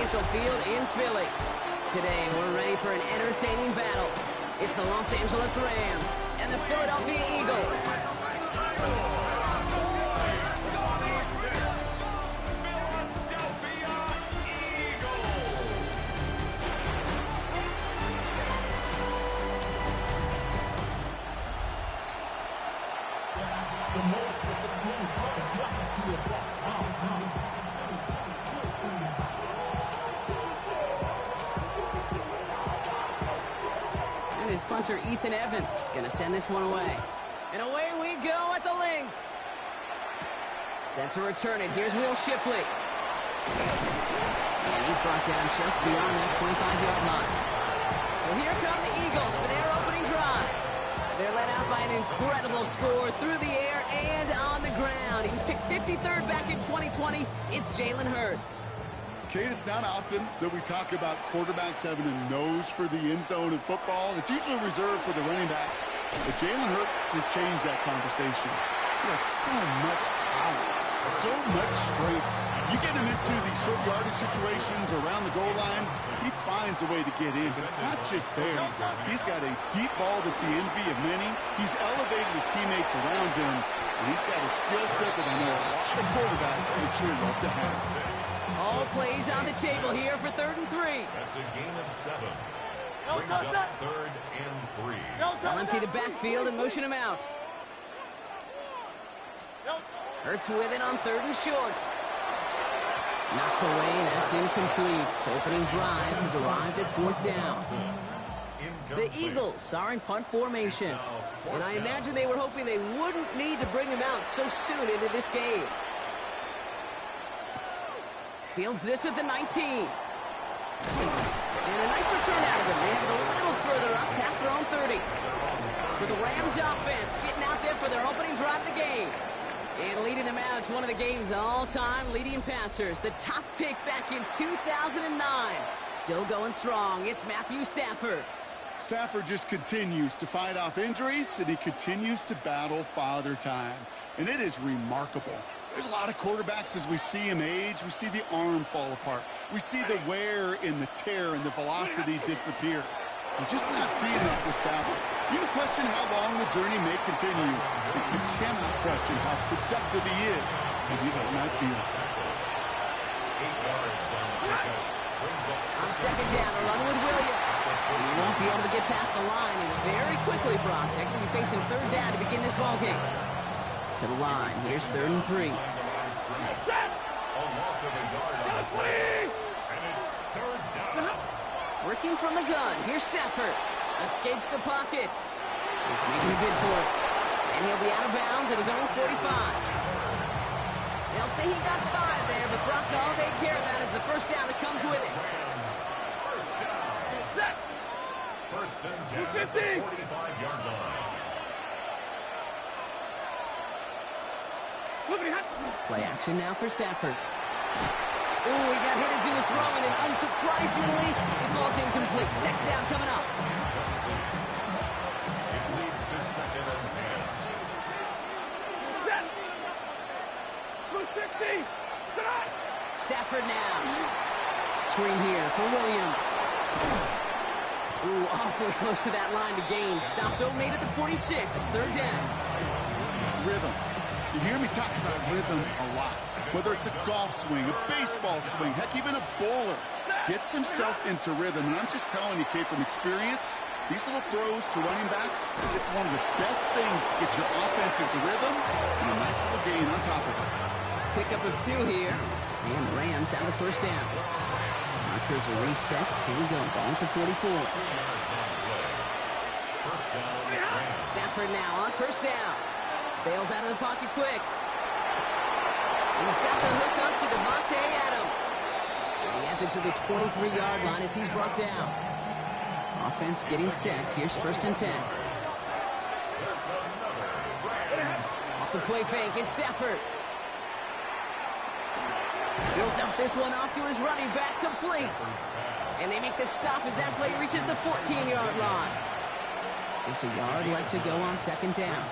Financial Field in Philly. Today, we're ready for an entertaining battle. It's the Los Angeles Rams and the Philadelphia Eagles. And his punter, Ethan Evans, going to send this one away. And away we go at the link. Set to return it. Here's Will Shipley. And he's brought down just beyond that 25-yard line. So here come the Eagles for their opening drive. They're led out by an incredible score through the air and on the ground. He was picked 53rd back in 2020. It's Jalen Hurts. Kate, it's not often that we talk about quarterbacks having a nose for the end zone in football. It's usually reserved for the running backs. But Jalen Hurts has changed that conversation. He has so much power, so much strength. You get him into these short yardage situations around the goal line, he finds a way to get in. But it's not just there. He's got a deep ball that's the envy of many. He's elevated his teammates around him. And he's got a skill set that I know a lot of quarterbacks would sure love to have. All plays on the table here for 3rd and 3. That's a gain of 7. Brings up 3rd and 3. They'll empty the backfield and motion him out. Hurts with it on 3rd and short. Knocked away, that's incomplete. Opening drive has arrived at 4th down. The Eagles are in punt formation. And I imagine they were hoping they wouldn't need to bring him out so soon into this game. Fields this at the 19. And a nice return out of it. They have it a little further up past their own 30. For the Rams offense, getting out there for their opening drive of the game. And leading them out to one of the game's all-time leading passers. The top pick back in 2009. Still going strong. It's Matthew Stafford. Stafford just continues to fight off injuries, and he continues to battle Father Time. And it is remarkable. There's a lot of quarterbacks as we see him age. We see the arm fall apart. We see the wear and the tear and the velocity disappear. We're just not seeing that with Stafford. You can question how long the journey may continue, but you cannot question how productive he is when he's on that field. On 2nd down, a run with Williams. He won't be able to get past the line, and very quickly, Brock, they're going to be facing 3rd down to begin this ballgame. To the line. Here's 3rd and 3. Working from the gun. Here's Stafford. Escapes the pocket. He's making a bid for it. And he'll be out of bounds at his own 45. They'll say he got 5 there, but Brock, all they care about is the first down that comes with it. First and 10 at the 45-yard line. Play action now for Stafford. Oh, he got hit as he was throwing, and unsurprisingly, it falls incomplete. 2nd down coming up. It leads to 2nd and 10. Stafford now. Screen here for Williams. Ooh, awfully close to that line to gain. Stop though, made at the 46. 3rd down. Rhythm. You hear me talk about rhythm a lot. Whether it's a golf swing, a baseball swing, heck, even a bowler gets himself into rhythm. And I'm just telling you, Kate, from experience, these little throws to running backs, it's one of the best things to get your offense into rhythm and a nice little gain on top of it. Pickup of 2 here. And the Rams have the 1st down. Markers are reset. Here we go. Ball at the 44. Stafford now on 1st down. Bails out of the pocket quick. He's got the hook up to Devontae Adams. And he has it to the 23-yard line as he's brought down. Offense getting set. Here's 1st and 10. Off the play fake, it's Stafford. He'll dump this one off to his running back, complete. And they make the stop as that play reaches the 14-yard line. Just a yard left to go on 2nd down.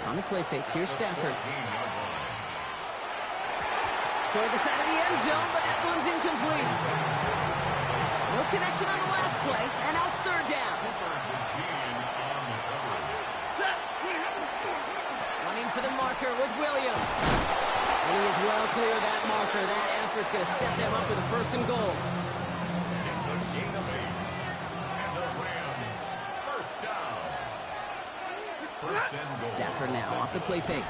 On the play fake, here's Stafford. Toward the side of the end zone, but that one's incomplete. No connection on the last play, and now it's third down. Running for the marker with Williams. And he is well clear of that marker. That effort's going to set them up with a first and goal. It's a gain of 8. And the Rams, first down. First and goal. Stafford now off the play fake.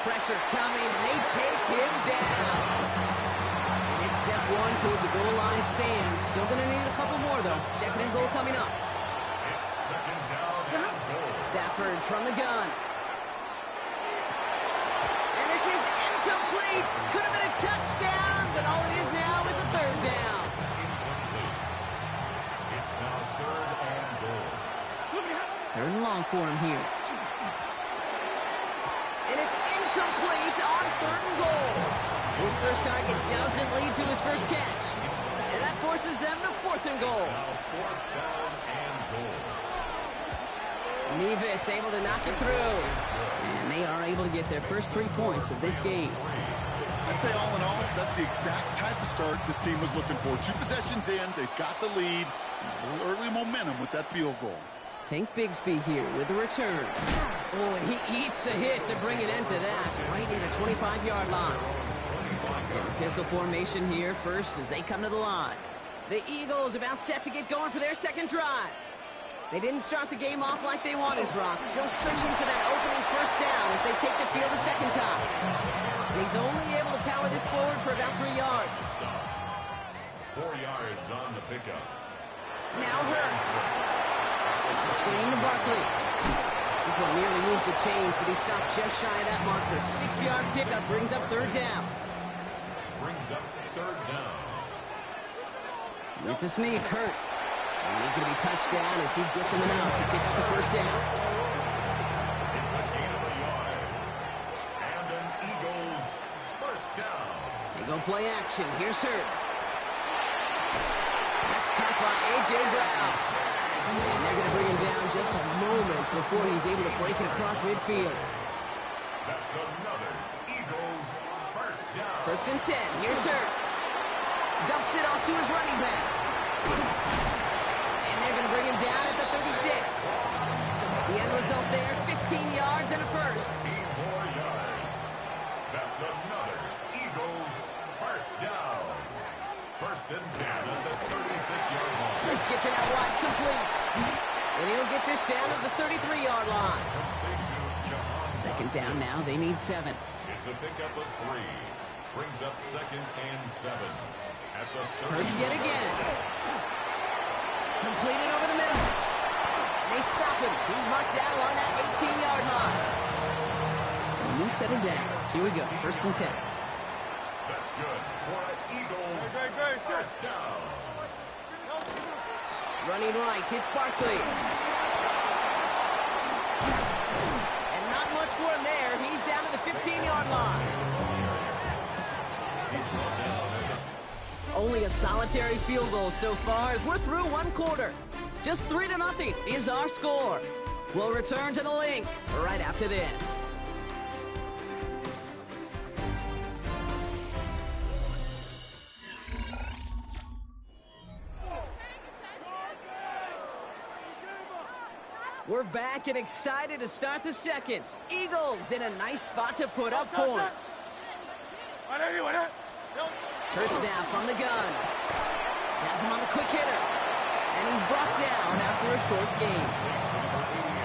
Pressure coming, and they take him down. And it's step one towards the goal line stand. Still going to need a couple more, though. Second and goal coming up. It's second down and goal. Stafford from the gun. And this is incomplete. Could have been a touchdown, but all it is now is a third down. Incomplete. It's now third and goal. Third and long for him here. And it's incomplete on third and goal. His first target doesn't lead to his first catch. And that forces them to fourth and goal. Now fourth down and goal. Nevis able to knock it through. And they are able to get their first 3 points of this game. I'd say all in all, that's the exact type of start this team was looking for. 2 possessions in, they've got the lead. A little early momentum with that field goal. Tank Bigsby here with the return. Oh, and he eats a hit to bring it into that, right near the 25-yard line. Pistol formation here first as they come to the line. The Eagles about set to get going for their second drive. They didn't start the game off like they wanted, Brock. Still searching for that opening first down as they take the field a second time. And he's only able to power this forward for about 3 yards. 4 yards on the pickup. Now Hurts. It's a screen to Barkley. This one nearly moves the chains, but he stopped just shy of that marker. 6-yard pickup brings up third down. Brings up third down. It's a sneak, Hurts. And he's going to be touched down as he gets him out to pick up the first down. It's a gain of a yard. And an Eagles first down. They go play action. Here's Hurts. That's caught by A.J. Brown. And they're going to bring him down just a moment before he's able to break it across midfield. That's another Eagles first down. First and 10. Here's Hurts. Dumps it off to his running back. And they're going to bring him down at the 36. The end result there, 15 yards and a first. 15 more yards. That's another Eagles first down. First and 10 at the 36-yard line. Hurts gets it out wide, complete. And he'll get this down at the 33-yard line. Second down now, they need 7. It's a pickup of 3. Brings up second and 7. At the 30. Hurts yet again. Completed over the middle. And they stop him. He's marked down along that 18-yard line. So a new set of downs. Here we go, first and 10. That's good for an Eagles first down. Running right, it's Barkley. And not much for him there. He's down to the 15-yard line. Only a solitary field goal so far as we're through one quarter. Just 3-0 is our score. We'll return to the link right after this. We're back and excited to start the second. Eagles in a nice spot to put up points. Hurts now from the gun. Has him on the quick hitter. And he's brought down after a short game.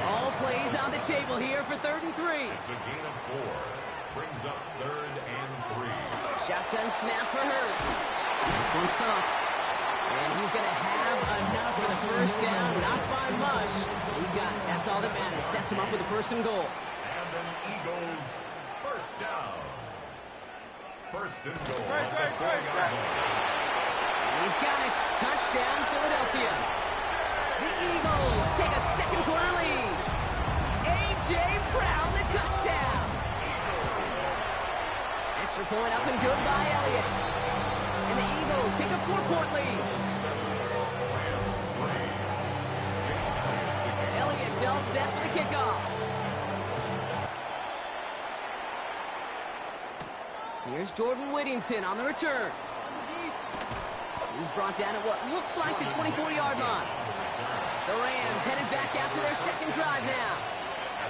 All plays on the table here for third and 3. It's a gain of 4. Brings up third and 3. Shotgun snap for Hurts. This one's caught. And he's going to have enough for the first down. Not by much. He got it. That's all that matters. Sets him up with the first and goal. And an Eagles first down. First and goal. And he's got it. Touchdown, Philadelphia. The Eagles take a second quarter lead. A.J. Brown, the touchdown. Extra point up and good by Elliott. And the Eagles take a 4-point lead. Elliott's all set for the kickoff. Here's Jordan Whittington on the return. He's brought down at what looks like the 24-yard line. The Rams headed back after their second drive now.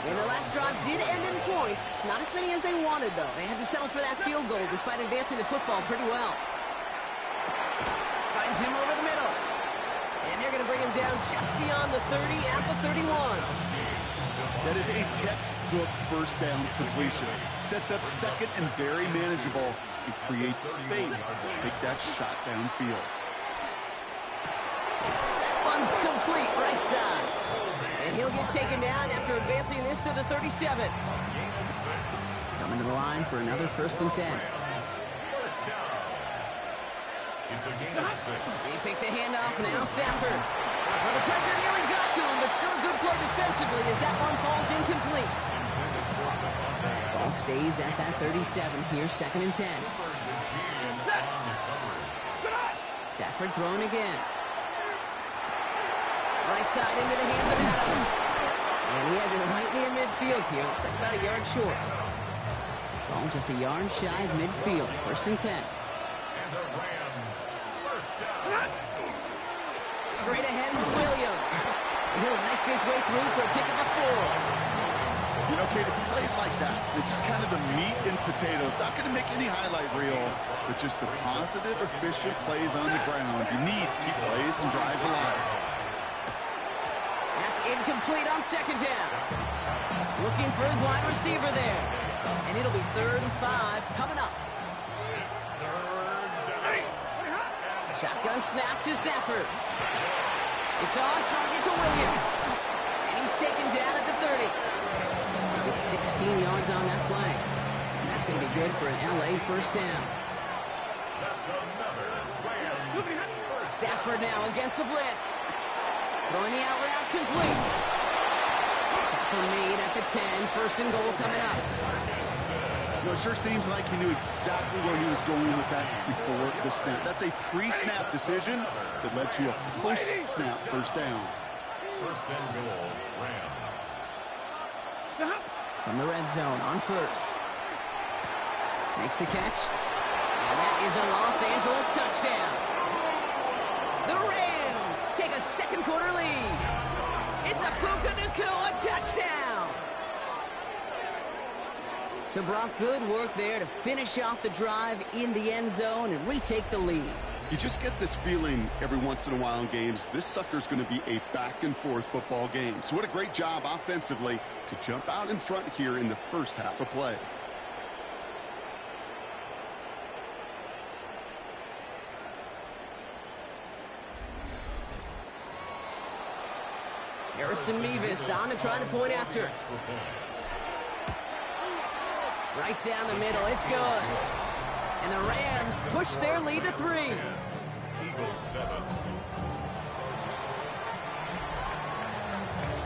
And the last drive did end in points. Not as many as they wanted, though. They had to settle for that field goal despite advancing the football pretty well. Finds him over the middle. And they're going to bring him down just beyond the 30 at the 31. That is a textbook first down completion. Sets up second and very manageable. It creates space to take that shot downfield. That one's complete right side. And he'll get taken down after advancing this to the 37. Coming to the line for another 1st and 10. It's a gain of 6. They take the handoff now, Sanford. Well, the pressure nearly got to him, but still a good play defensively as that one falls incomplete. Ball stays at that 37 here, 2nd and 10. Stafford throwing again. Right side into the hands of Adams. And he has it right near midfield here. Looks like about a yard short. Ball just a yard shy of midfield, 1st and 10. And the Rams, first down. Straight ahead with Williams. And he'll knife his way through for a pick of the 4. You know, Kate, it's plays like that. It's just kind of the meat and potatoes. Not going to make any highlight reel, but just the positive, efficient plays on the ground. You need to keep plays and drives alive. That's incomplete on 2nd down. Looking for his wide receiver there. And it'll be 3rd and 5 coming up. It's 3rd down. Shotgun snap to Sanford. It's on target to Williams. And he's taken down at the 30. It's 16 yards on that play. And that's going to be good for an LA 1st down. That's another Rams first. Stafford now against the blitz. Throwing the out route complete. Tackle made at the 10. 1st and goal coming up. You know, it sure seems like he knew exactly where he was going with that before the snap. That's a pre-snap decision that led to a post-snap 1st down. 1st and goal, Rams. From the red zone on 1st. Makes the catch. And that is a Los Angeles touchdown. The Rams take a 2nd quarter lead. It's a Puka Nacua touchdown. So Brock, good work there to finish off the drive in the end zone and retake the lead. You just get this feeling every once in a while in games, this sucker's going to be a back-and-forth football game. So what a great job offensively to jump out in front here in the first half of play. Harrison Mevis on to try the point after. Right down the middle, it's good. And the Rams push their lead to 3. Eagles 7.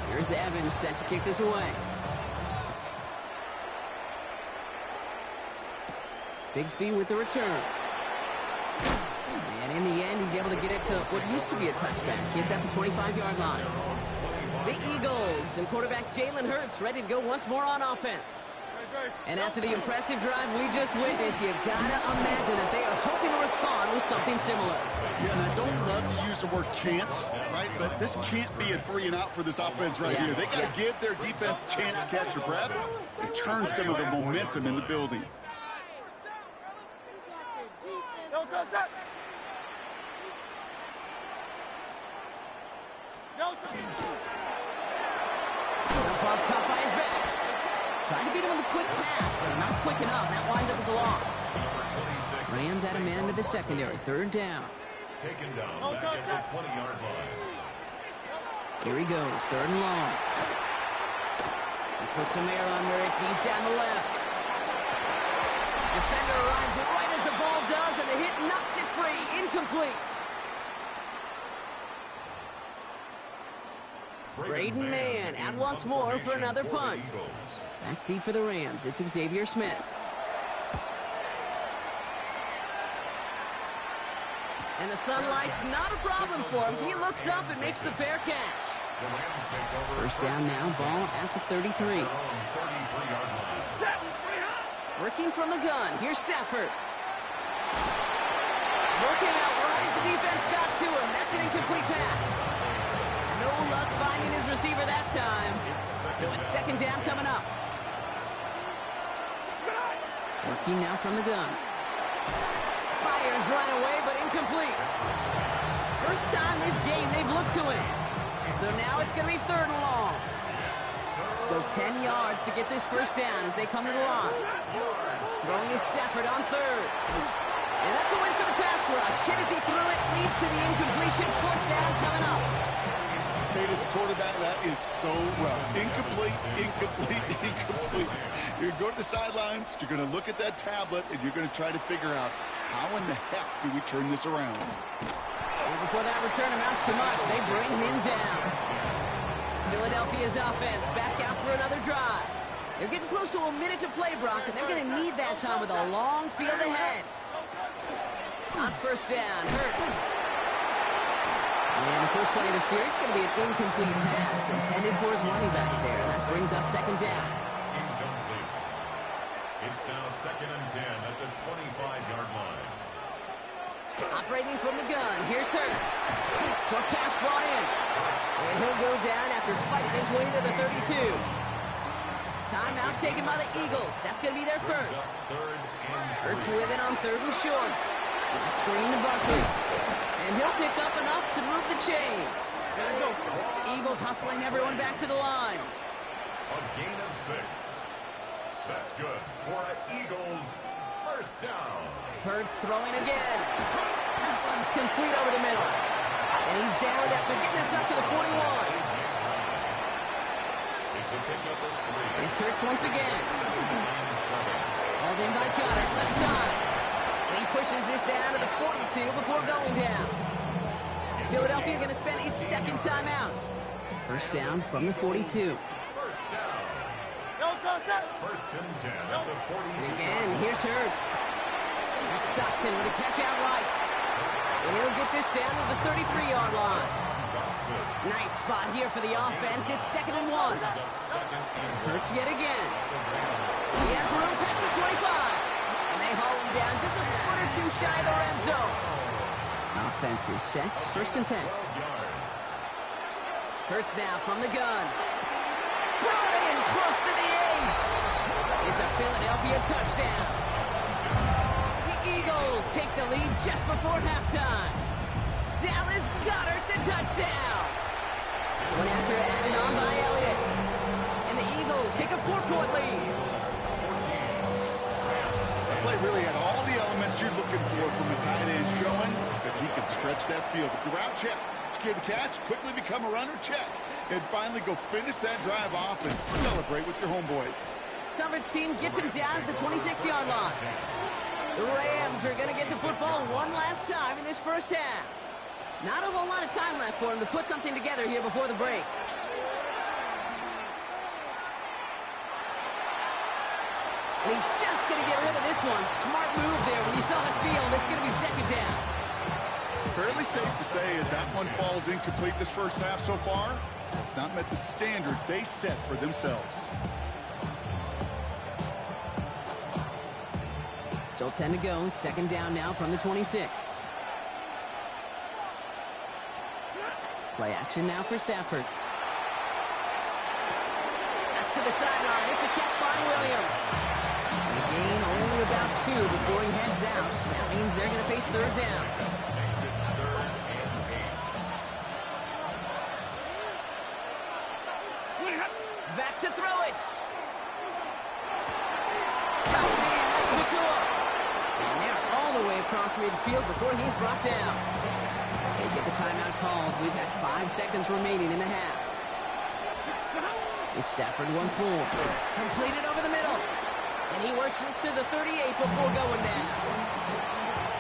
Here's Evans set to kick this away. Bigsby with the return. And in the end, he's able to get it to what used to be a touchback. It's at the 25-yard line. The Eagles and quarterback Jalen Hurts ready to go once more on offense. And after the impressive drive we just witnessed, you gotta imagine that they are hoping to respond with something similar. Yeah, and I don't love to use the word can't, right? But this can't be a 3-and-out for this offense right here. They got to give their defense a chance to catch their breath and turn some of the momentum in the building. Jump off cut by his back. Tried to beat him with a quick pass, but not quick enough. That winds up as a loss. Rams at a man to the secondary. 3rd down. Taken down back at the 20-yard line. Here he goes. 3rd and long. He puts some air under it deep down the left. Defender arrives right as the ball does, and the hit knocks it free. Incomplete. Braden Mann out once more for another punt. Back deep for the Rams. It's Xavier Smith. And the sunlight's not a problem for him. He looks up and makes the fair catch. 1st down now, ball at the 33. Working from the gun. Here's Stafford. Working out right as the defense got to him. That's an incomplete pass. No luck finding his receiver that time. So it's second down coming up. Working now from the gun. Fires right away, but incomplete. First time this game they've looked to him. So now it's going to be third and long. So 10 yards to get this first down as they come to the line. Throwing is Stafford on third. And that's a win for the pass rush. Hit as he threw it, leads to the incompletion. Fourth down coming up. Kate, as a quarterback, that is so rough. Incomplete, incomplete, incomplete. You're going to go to the sidelines, you're going to look at that tablet, and you're going to try to figure out how in the heck do we turn this around. And before that return amounts to much, they bring him down. Philadelphia's offense back out for another drive. They're getting close to a minute to play, Brock, and they're going to need that time with a long field ahead. On first down, Hurts. And the first play of the series is going to be an incomplete pass intended for his running back there. That brings up second down. Incomplete. It's now second and 10 at the 25-yard line. Operating from the gun, here's Hurts. Short pass brought in. And he'll go down after fighting his way to the 32. Timeout taken by the Eagles. That's going to be their first. Hurts with it on third and short. It's a screen to Buckley. And he'll pick up enough to move the chains. Eagles hustling everyone back to the line. A gain of 6. That's good for an Eagles first down. Hurts throwing again. That one's complete over the middle. And he's down after getting this up to the 41. It's a pickup of 3. It's Hurts once again. Hauled in by Goddard, left side. And he pushes this down to the 42 before going down. Philadelphia going to spend its second timeout. First down from the 42. First down. First and 10 at the 42. And again, here's Hurts. That's Dotson with a catch out right. And he'll get this down to the 33-yard line. Nice spot here for the offense. It's second and 1. Hurts yet again. He has room past the 25. And they haul him down just a foot or two shy of the red zone. Offense is set. First and 10. Hurts now from the gun. Brought in close to the 8. It's a Philadelphia touchdown. The Eagles take the lead just before halftime. Dallas Goedert the touchdown. One after added on by Elliott. And the Eagles take a 4-point lead. That play really had all the elements you're looking for from a tight end, showing that he can stretch that field. With the route check, secure the catch, quickly become a runner, check. And finally go finish that drive off and celebrate with your homeboys. Coverage team gets him down at the 26-yard line. The Rams are going to get the football one last time in this first half. Not a whole lot of time left for him to put something together here before the break. And he's just going to get rid of this one. Smart move there. When you saw the field, it's going to be second down. Fairly safe to say as that one falls incomplete this first half so far, it's not met the standard they set for themselves. Still 10 to go. Second down now from the 26. Play action now for Stafford. That's to the sideline. It's a catch by Williams. And a gain only about 2 before he heads out. That means they're going to face third down. Makes it third and 8. Back to throw it. Oh, man, that's Nakua. And they're all the way across midfield before he's brought down. They get the timeout called. We've got 5 seconds remaining in the half. It's Stafford once more. Completed over the middle. And he works this to the 38 before going down.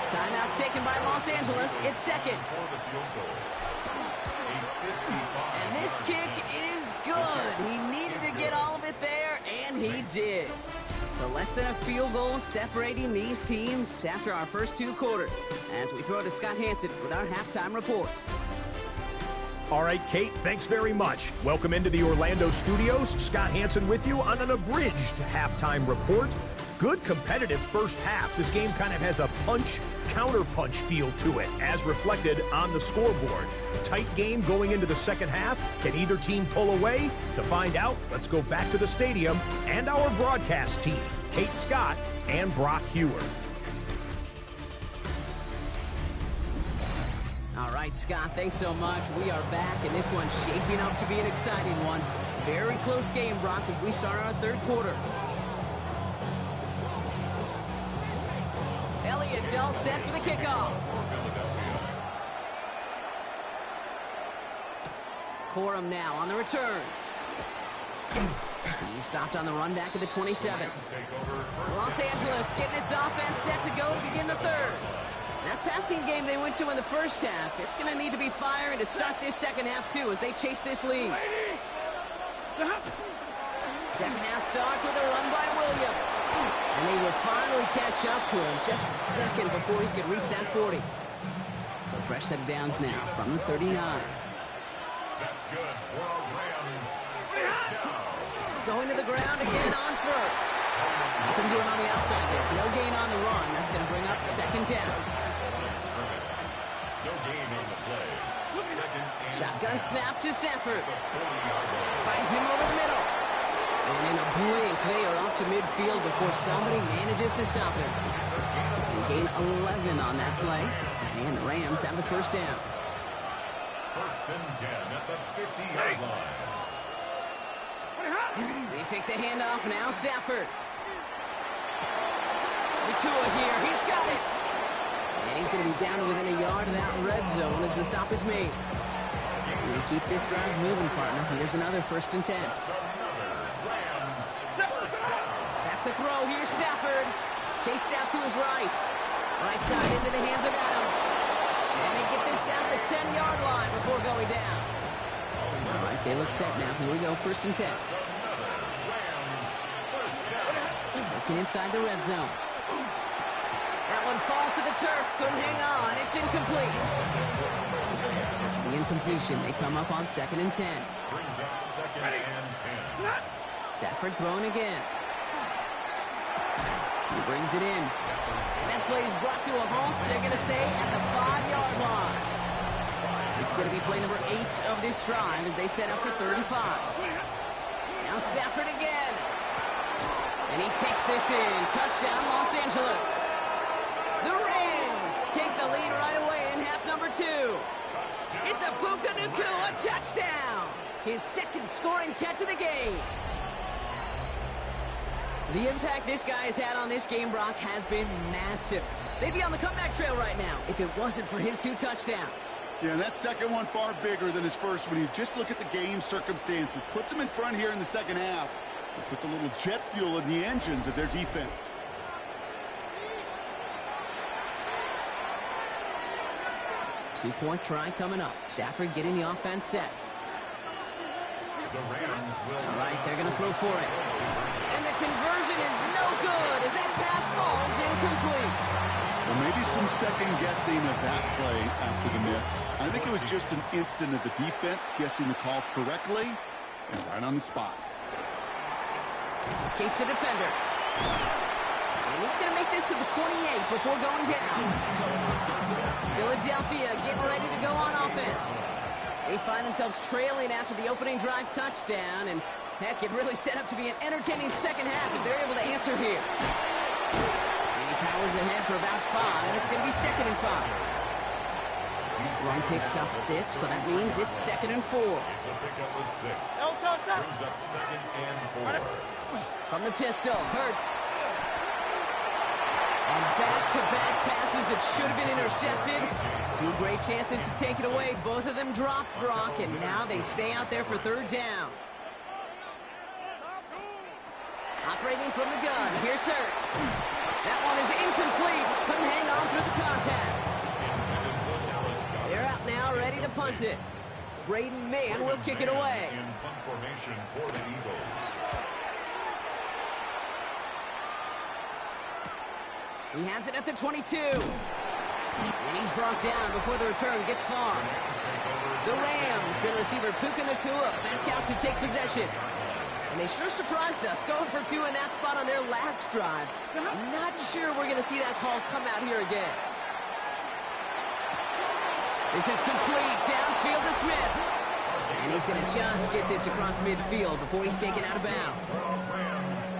Timeout taken by Los Angeles. It's second. And this kick is good. He needed to get all of it there, and he did. So less than a field goal separating these teams after our first 2 quarters. As we throw to Scott Hansen with our halftime report. All right, Kate, thanks very much. Welcome into the Orlando studios. Scott Hansen with you on an abridged halftime report. good competitive first half. This game kind of has a punch-counter-punch feel to it, as reflected on the scoreboard. Tight game going into the second half. Can either team pull away? To find out, let's go back to the stadium and our broadcast team, Kate Scott and Brock Hewer. All right, Scott, thanks so much. We are back, and this one's shaping up to be an exciting one. Very close game, Brock, as we start our third quarter. Elliott's all set for the kickoff. Corum now on the return. He stopped on the run back at the 27. Los Angeles getting its offense set to go to begin the third. That passing game they went to in the first half, it's going to need to be firing to start this second half, too, as they chase this lead. Second half starts with a run by Williams. And they will finally catch up to him just a second before he could reach that 40. So fresh set of downs now from the 39. That's good for our Rams. First down. Going to the ground again on first. Nothing doing on the outside there. No gain on the run. That's going to bring up second down. No gain on the play. Second and Shotgun snap to Sanford. Finds him over the middle. And in a blink, they are off to midfield before somebody manages to stop him. They gain 11 on that play. And the Rams have the first down. First and 10 at the 50-yard line. They pick the handoff now, Stafford. Nakua here, he's got it. And he's going to be down to within a yard of that red zone as the stop is made. They keep this drive moving, partner. Here's another first and 10. Back to throw, here's Stafford. Chased out to his right. Right side into the hands of Adams. And they get this down to the 10-yard line before going down. All right, they look set now. Here we go, first and 10. Looking inside the red zone. That one falls to the turf. Couldn't hang on. It's incomplete. After the incompletion, they come up on second and 10. Brings up second and 10. Stafford throwing again. He brings it in. And that play is brought to a halt. They're going to say at the 5-yard line. This is going to be play number 8 of this drive as they set up for 35. Now Stafford again. And he takes this in. Touchdown, Los Angeles. The Rams take the lead right away in half number 2. It's a Puka Nakua touchdown. His second scoring catch of the game. The impact this guy has had on this game, Brock, has been massive. They'd be on the comeback trail right now if it wasn't for his 2 touchdowns. Yeah, that second one far bigger than his first when you just look at the game circumstances. Puts him in front here in the second half. It puts a little jet fuel in the engines of their defense. Two-point try coming up. Stafford getting the offense set. The Rams will. All right, they're going to throw for it. And the conversion is no good as that pass falls incomplete. Well, maybe some second guessing of that play after the miss. I think it was just an instant of the defense guessing the call correctly and right on the spot. Escapes the defender. And he's going to make this to the 28 before going down. Philadelphia getting ready to go on offense. They find themselves trailing after the opening drive touchdown, and heck, it really set up to be an entertaining second half if they're able to answer here. And he powers ahead for about 5. It's going to be second and 5. Run picks up 6, so that means it's second and 4. It's a pickup of 6. Brings up second and 4. From the pistol, Hurts. And back-to-back passes that should have been intercepted. 2 great chances to take it away. Both of them dropped, Brock, and now they stay out there for third down. Operating from the gun, here's Hurts. That one is incomplete. Couldn't hang on through the contact. They're out now, ready to punt it. Braden Mann will kick it away. In punt formation for the Eagles. He has it at the 22. And he's brought down before the return gets far. The Rams, their receiver Puka Nakua back out to take possession. And they sure surprised us, going for 2 in that spot on their last drive. Not sure we're going to see that call come out here again. This is complete, downfield to Smith. And he's going to just get this across midfield before he's taken out of bounds.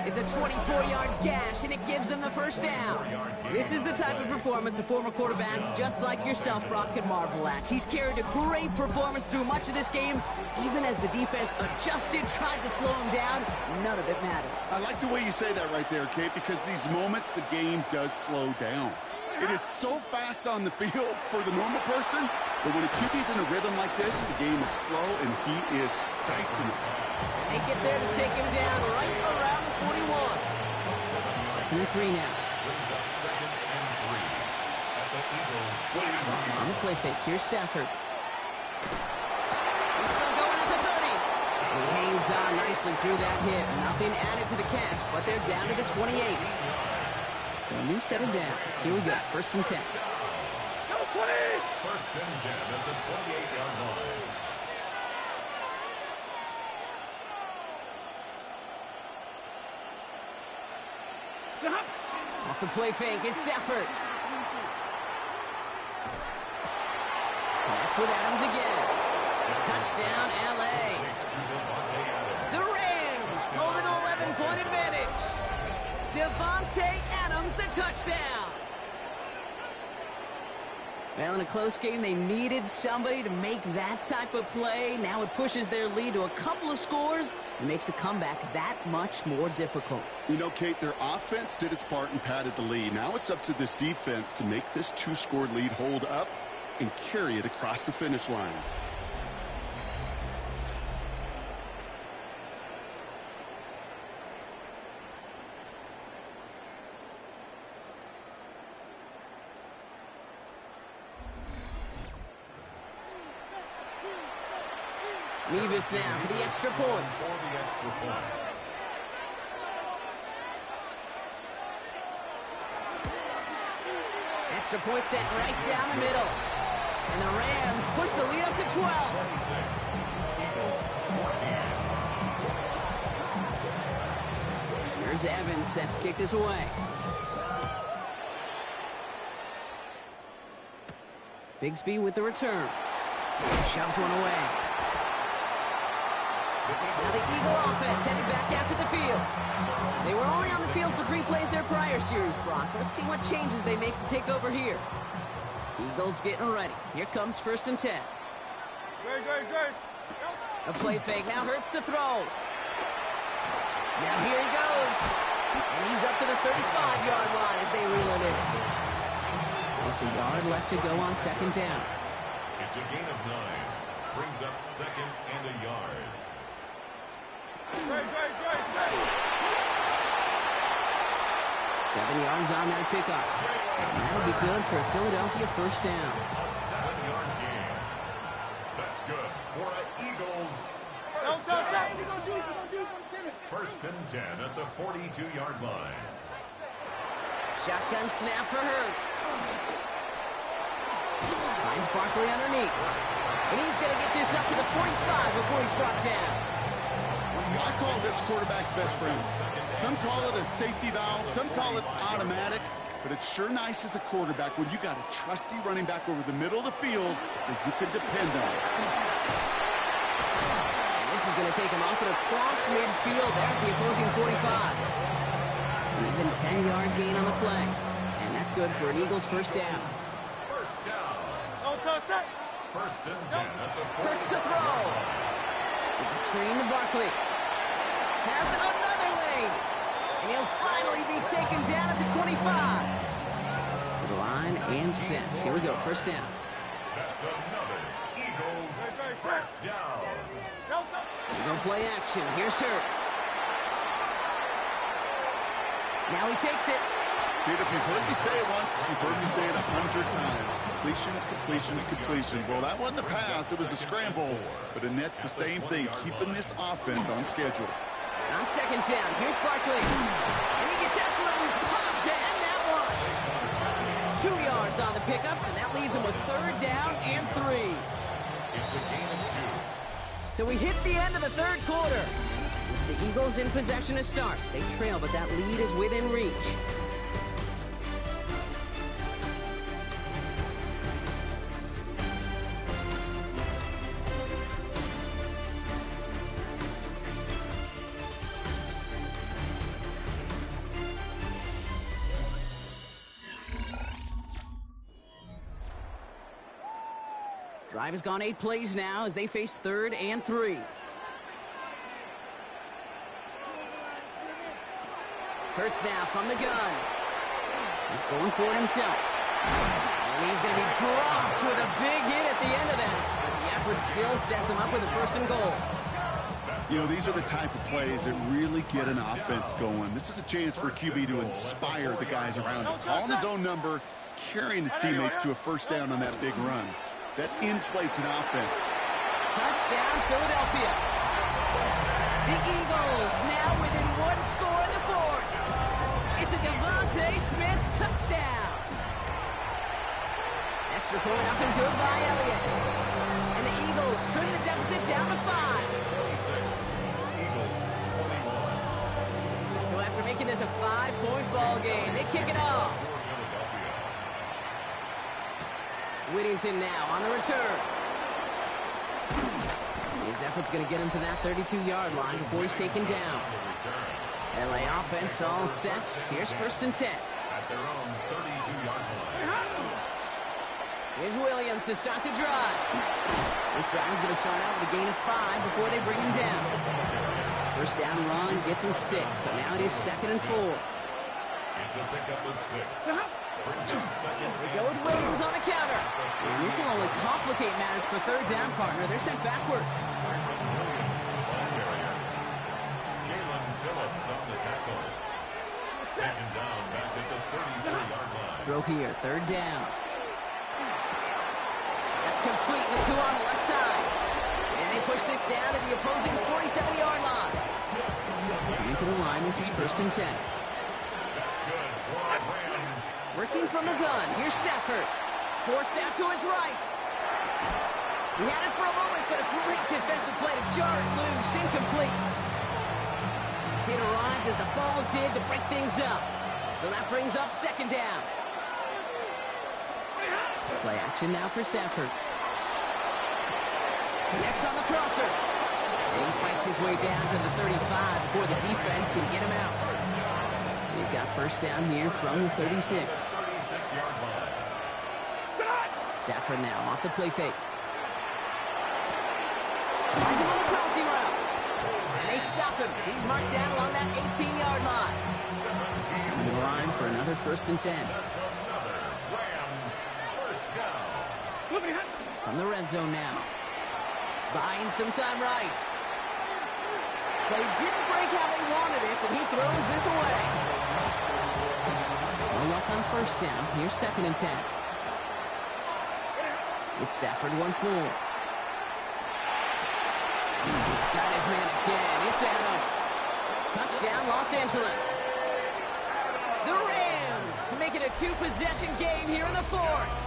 It's a 24-yard gash, and it gives them the first down. This is the type of performance a former quarterback, just like yourself, Brock, can marvel at. He's carried a great performance through much of this game. Even as the defense adjusted, tried to slow him down, none of it mattered. I like the way you say that right there, Kate, because these moments the game does slow down. It is so fast on the field for the normal person, but when a QB's in a rhythm like this, the game is slow, and he is dicing it. They get there to take him down right around the 41. 2nd and 3 now. On the play fake, here's Stafford. He's still going at the 30. He hangs on nicely through that hit. Nothing added to the catch, but they're down to the 28. So a new set of downs. Here we go, 1st and 10. 1st and 10 at the 28-yard line. Off the play fake, it's Stafford. Connects with Adams again. Touchdown, L.A. The Rams hold an 11-point advantage. Devontae Adams, the touchdown. Well, in a close game, they needed somebody to make that type of play. Now it pushes their lead to a couple of scores and makes a comeback that much more difficult. You know, Kate, their offense did its part and padded the lead. Now it's up to this defense to make this 2-score lead hold up and carry it across the finish line. Nevis now for the extra point. Extra point set right down the middle. And the Rams push the lead up to 12. There's Evans set to kick this away. Bigsby with the return. Shoves one away. Now the Eagle offense headed back out to the field. They were only on the field for 3 plays their prior series, Brock. Let's see what changes they make to take over here. Eagles getting ready. Here comes 1st and 10. A play fake now hurts to throw. Now here he goes. And he's up to the 35-yard line as they reel it in. Just a yard left to go on 2nd down. It's a gain of 9. Brings up 2nd and a yard. 7 yards on that pickup. And that'll be good for a Philadelphia 1st down. A 7-yard gain. That's good for an Eagles. 1st and 10 at the 42-yard line. Shotgun snap for Hurts. Finds Barkley underneath. And he's going to get this up to the 45 before he's brought down. I call this quarterback's best friend. Some call it a safety valve, some call it automatic, but it's sure nice as a quarterback when you got a trusty running back over the middle of the field that you can depend on. And this is going to take him off and across midfield there at the opposing 45. An even 10-yard gain on the play. And that's good for an Eagles 1st down. 1st down. 1st and 10 at the 40. Hurts to throw. It's a screen to Barkley. Has another lane. And he'll finally be taken down at the 25. To the line and set. Here we go, 1st down. That's another Eagles 1st down. Eagle play action. Here's Hurts. Now he takes it. Dude, if you've heard me say it once, you've heard me say it 100 times. Completions, completions, completions. Well, that wasn't a pass. It was a scramble. But it nets the same thing, keeping this offense on schedule. On 2nd down, here's Barkley. And he gets absolutely popped to end that one. 2 yards on the pickup, and that leaves him with 3rd down and 3. It's a gain of 2. So we hit the end of the 3rd quarter. It's the Eagles in possession to start. They trail, but that lead is within reach. Drive has gone 8 plays now as they face 3rd and 3. Hurts now from the gun. He's going for it himself. And he's going to be dropped with a big hit at the end of that. But the effort still sets him up with a 1st and goal. You know, these are the type of plays that really get an offense going. This is a chance for QB to inspire the guys around him. Calling his own number, carrying his teammates to a 1st down on that big run. That inflates an offense. Touchdown, Philadelphia. The Eagles now within 1 score in the 4th. It's a Devontae Smith touchdown. Extra point up and good by Elliott. And the Eagles trim the deficit down to 5. Eagles 21. So after making this a 5-point ball game, they kick it off. Whittington now on the return. His effort's going to get him to that 32-yard line before he's taken down. LA offense all set. Here's 1st and 10. At their own 32-yard line. Here's Williams to start the drive. This drive is going to start out with a gain of 5 before they bring him down. 1st down run gets him 6. So now it is 2nd and 4. It's a pickup of 6. We go with Williams on the counter. And this will only complicate matters for 3rd down, partner. They're sent backwards. Jalen Phillips on the tackle. 2nd down back at the 33-yard line. Throw here, 3rd down. That's complete. Naku on the left side. And they push this down to the opposing 47-yard line. Into the line, this is 1st and 10. That's good. Rams. Working from the gun. Here's Stafford. Forced out to his right. He had it for a moment, but a great defensive play to jar it loose. Incomplete. It arrived as the ball did to break things up. So that brings up 2nd down. Play action now for Stafford. Next on the crosser. And he fights his way down to the 35 before the defense can get him out. They've got 1st down here from the 36. 36-yard line. Stafford now off the play fake. Finds him on the crossing route. And they stop him. He's marked down along that 18-yard line. Coming to line for another 1st and 10. That's another Rams 1st down. From the red zone now. Buying some time right. Play didn't break how they wanted it, and he throws this away. No luck on 1st down. Here's 2nd and 10. It's Stafford once more. He's got his man again. It's Adams. Touchdown, Los Angeles. The Rams make it a 2-possession game here in the 4th.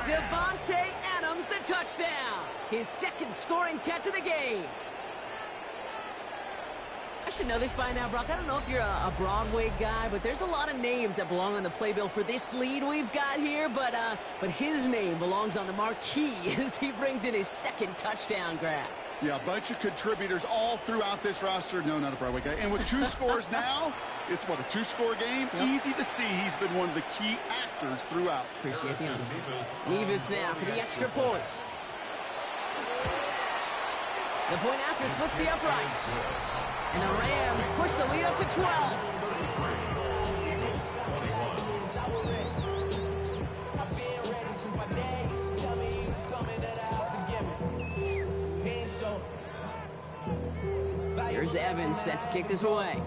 Devontae Adams, the touchdown. His 2nd scoring catch of the game. I should know this by now, Brock. I don't know if you're a Broadway guy, but there's a lot of names that belong on the playbill for this lead we've got here, but his name belongs on the marquee as he brings in his 2nd touchdown grab. Yeah, a bunch of contributors all throughout this roster. No, not a Broadway guy. And with 2 scores now, it's what, a 2-score game? Yep. Easy to see he's been one of the key actors throughout. Appreciate the honesty. Nevis now for the extra point. The point after splits the uprights. And the Rams push the lead up to 12. Here's Evans set to kick this away.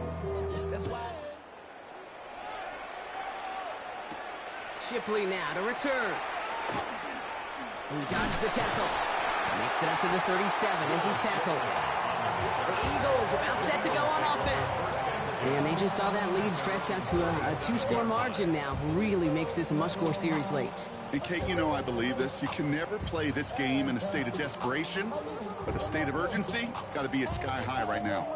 Shipley now to return. He dodged the tackle. Makes it up to the 37 as he's tackled. The Eagles about set to go on offense. And they just saw that lead stretch out to a 2-score margin now. Really makes this a must-score series late. And Kate, you know I believe this. You can never play this game in a state of desperation. But a state of urgency got to be sky high right now.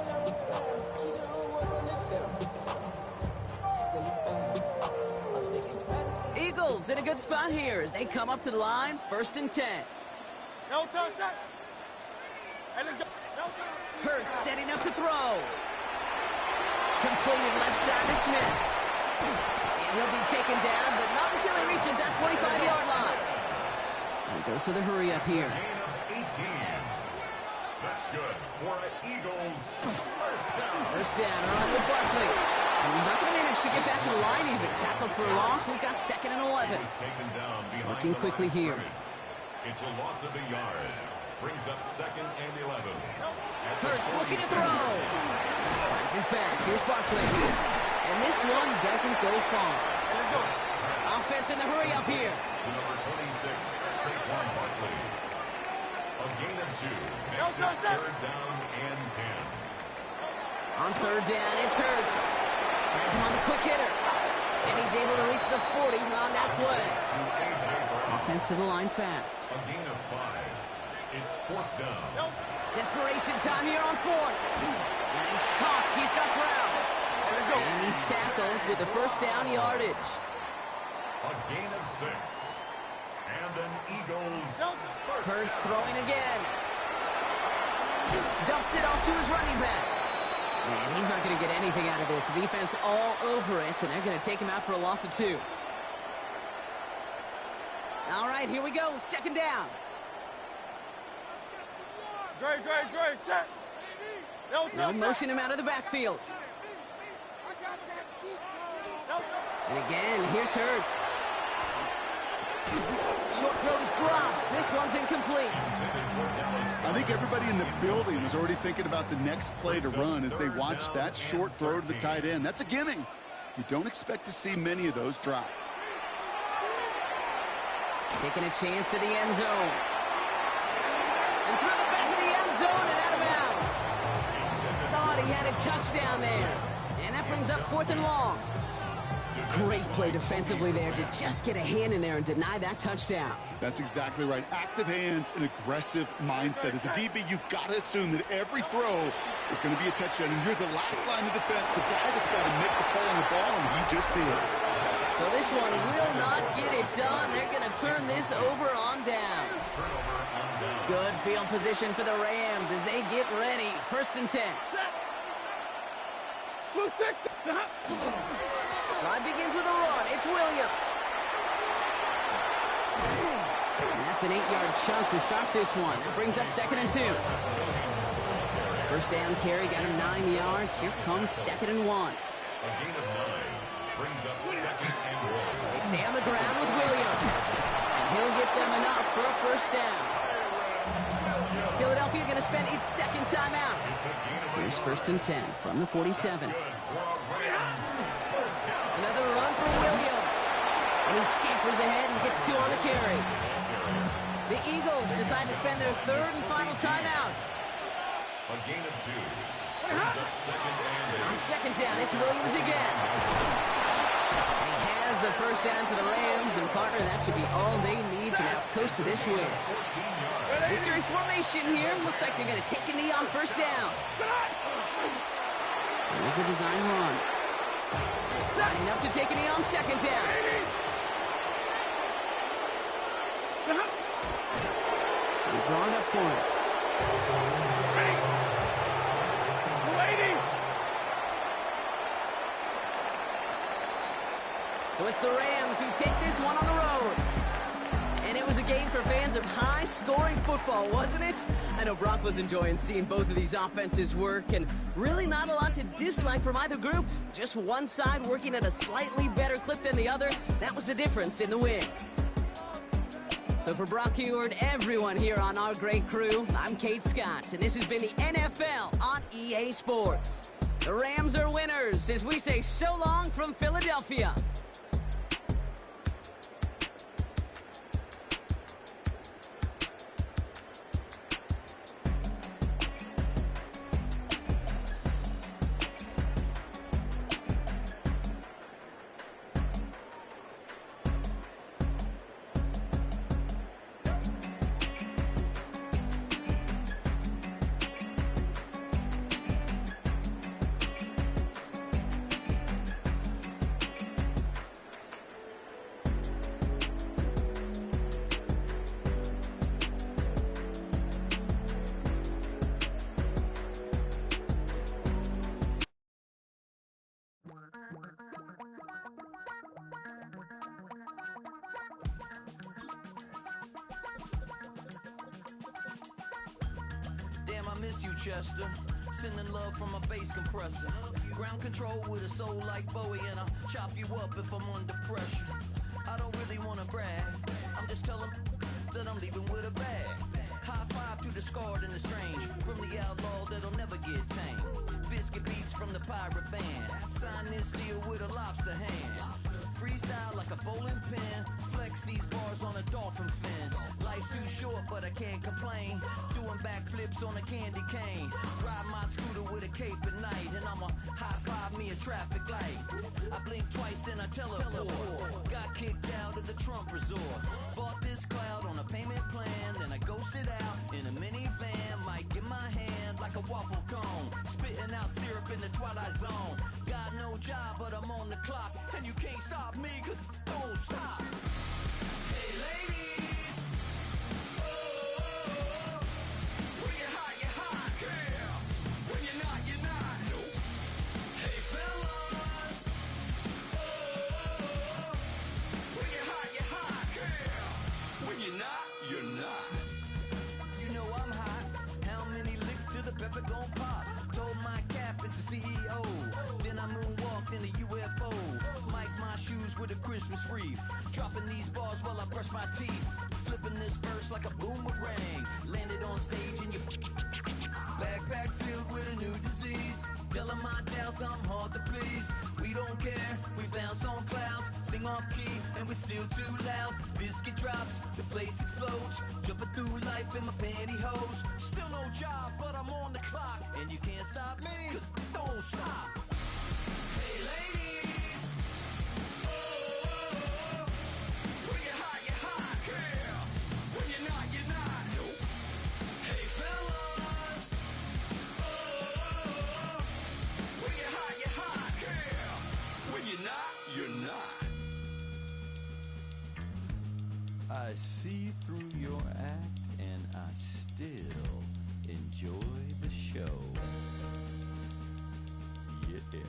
Eagles in a good spot here as they come up to the line, 1st and 10. Hurts setting up to throw. Completed left side to Smith. And he'll be taken down, but not until he reaches that 45-yard line. And dose of the hurry up here. Gain of 18. That's good for an Eagles first down. First down, run with Barkley. And he's not going to manage to get back to the line even. Tackled for a loss. We've got 2nd and 11. He's taken down behind Working the quickly line here. scrimmage. It's a loss of a yard. Brings up 2nd and 11. Hurts looking to throw. Finds his back. Here's Barkley. And this one doesn't go far. Offense in the hurry up here. Number 26, Saquon Barkley. A gain of 2. Makes it 3rd down and 10. On 3rd down, it's Hurts. Has him on the quick hitter. And he's able to reach the 40 on that play. Offense to the line fast. A gain of 5. It's 4th down. Desperation time here on 4th. And he's caught. He's got ground. And he's tackled with the first down yardage. A gain of 6. And an Eagles first Hurts down. throwing again. Dumps it off to his running back. And he's not going to get anything out of this. The defense all over it, and they're going to take him out for a loss of 2. All right, here we go. 2nd down. Set. They'll motion him out of the backfield. And again, here's Hurts. Short throw is dropped. This one's incomplete. I think everybody in the building was already thinking about the next play to run as they watched that short throw to the tight end. That's a gimme. You don't expect to see many of those drops. Taking a chance to the end zone. And through the back of the end zone and out of bounds. Thought he had a touchdown there. And that brings up 4th and long. Great play defensively there to just get a hand in there and deny that touchdown. That's exactly right. Active hands and aggressive mindset. As a DB, you've got to assume that every throw is going to be a touchdown. And you're the last line of defense, the guy that's got to make the call on the ball, and he just did. So this one will not get it done. They're going to turn this over on down. Good field position for the Rams as they get ready. 1st and 10. Drive begins with a run. It's Williams. And that's an 8-yard chunk to start this one. That brings up 2nd and 2. First down carry, got him 9 yards. Here comes 2nd and 1. A gain of 9 brings up 2nd and 1. They stay on the ground with Williams. And he'll get them enough for a first down. Philadelphia going to spend its 2nd timeout. Here's 1st and 10 from the 47. Another run for Williams. And he scampers ahead and gets 2 on the carry. The Eagles decide to spend their 3rd and final timeout. A gain of 2 brings up 2nd and 8. On 2nd down, it's Williams again. And he has the first down for the Rams, and partner, that should be all they need to now coast to this win. Victory formation here. Looks like they're going to take a knee on 1st down. There's a design run. Lining up to take a knee on 2nd down. And drawing up for it. So it's the Rams who take this one on the road. And it was a game for fans of high-scoring football, wasn't it? I know Brock was enjoying seeing both of these offenses work, and really not a lot to dislike from either group. Just one side working at a slightly better clip than the other. That was the difference in the win. So for Brock Heward, everyone here on our great crew, I'm Kate Scott, and this has been the NFL on EA Sports. The Rams are winners as we say so long from Philadelphia. I miss you, Chester. Sending love from a bass compressor. Ground control with a soul like Bowie, and I'll chop you up if I'm under pressure. I don't really wanna brag, I'm just telling that I'm leaving with a bag. High five to the scarred and the strange, from the outlaw that'll never get tamed. Biscuit beats from the pirate band, sign this deal with a lobster hand. Freestyle like a bowling pin, flex these bars on a dolphin fin. Life's too short but I can't complain, doing backflips on a candy cane. Ride my scooter with a cape at night, and I'ma high five me a traffic light. I blink twice then I teleport, got kicked out of the Trump resort. Bought this cloud on a payment plan, then I ghosted out in a minivan. Mic in my hand like a waffle cone, spitting out syrup in the twilight zone. Got no job but I'm on the clock, and you can't stop me, cause don't stop. Hey ladies, oh, when you're hot, yeah. When you're not, nope. Hey fellas, oh, when you're hot, yeah. When you're not. You know I'm hot. How many licks till the pepper gon' pop? Told my cap it's the CEO. Then I moonwalked in a UFO. Mic my shoes with a Christmas wreath. Dropping these bars while I brush my teeth. Flipping this verse like a boomerang. Landed on stage in your backpack filled with a new disease. Telling my doubts I'm hard to please. We don't care, we bounce on clouds. Sing off key and we're still too loud. Biscuit drops, the place explodes. Jumping through life in my pantyhose. Still no job, but I'm on the clock. And you can't stop me, cause don't stop. Hey ladies, oh, when you're hot, yeah. When you're not, nope. Hey fellas, oh, when you're hot, yeah. When you're not. I see through your act and I still enjoy the show. Yeah.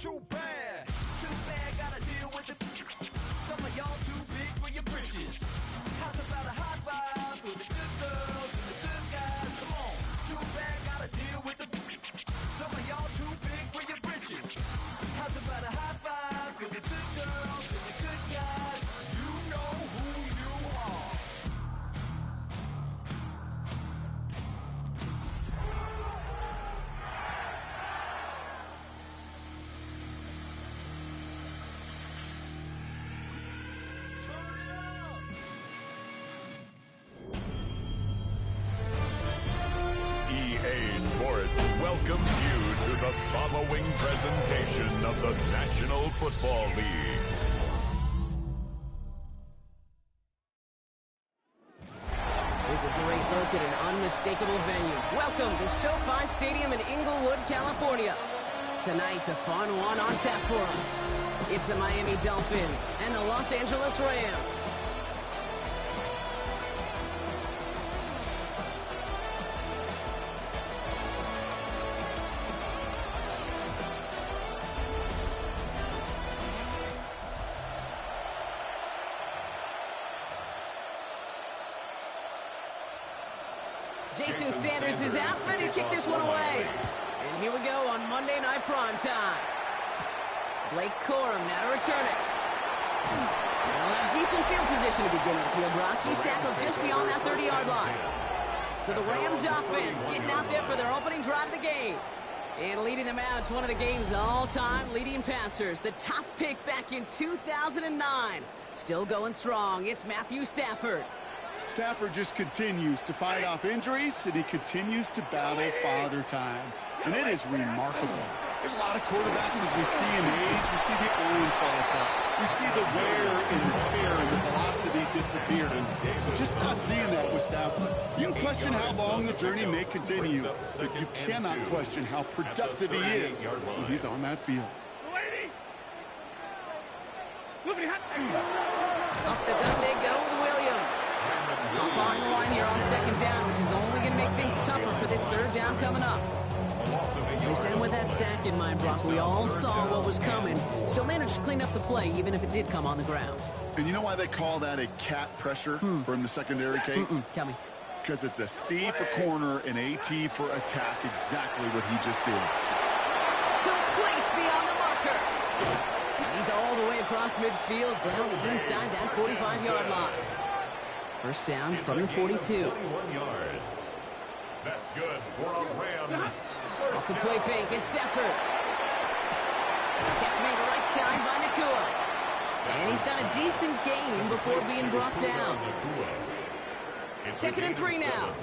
Too bad, gotta deal with it. Some of y'all too big for your britches. How's about a high five for the good girls and the good guys? Come on, too bad, gotta deal with it. Some of y'all too big for your britches. How's about a high five for the good girls and the good guys? You know who you are. EA Sports welcomes you to the following presentation of the National Football League. Here's a great look at an unmistakable venue. Welcome to SoFi Stadium in Inglewood, California. Tonight, a fun one on tap for us. It's the Miami Dolphins and the Los Angeles Rams. Jason Sanders is out, ready to kick this one away. And here we go on Monday Night Primetime. Blake Corum now to return it. They'll have decent field position to begin with here, Brock. He's tackled just beyond that 30-yard line. So the Rams offense getting out there for their opening drive of the game. And leading them out is one of the game's all-time leading passers. The top pick back in 2009. Still going strong. It's Matthew Stafford. Stafford just continues to fight off injuries, and he continues to battle Father Time. And it is remarkable There's a lot of quarterbacks as we see in age. We see the arm fall apart. We see the wear and the tear and the velocity disappear. And we're just not seeing that with Stafford. You can question how long the journey may continue, but you cannot question how productive he is when he's on that field. Up the gun they go with Williams. Up behind the line here on second down, which is only going to make things tougher for this third down coming up. They sent him with that sack in mind, Brock. We all saw what was coming. Still managed to clean up the play, even if it did come on the ground. And you know why they call that a cat pressure from the secondary, Kate? Tell me. Because it's a C for corner and a T for attack, exactly what he just did. Complete beyond the marker. And he's all the way across midfield, down inside that 45-yard line. First down from the 42. 21 yards. That's good for a Rams. Off the play fake, it's Stafford. Catch made right side by Nakua. And he's got a decent gain before being brought down. Second and 3 now.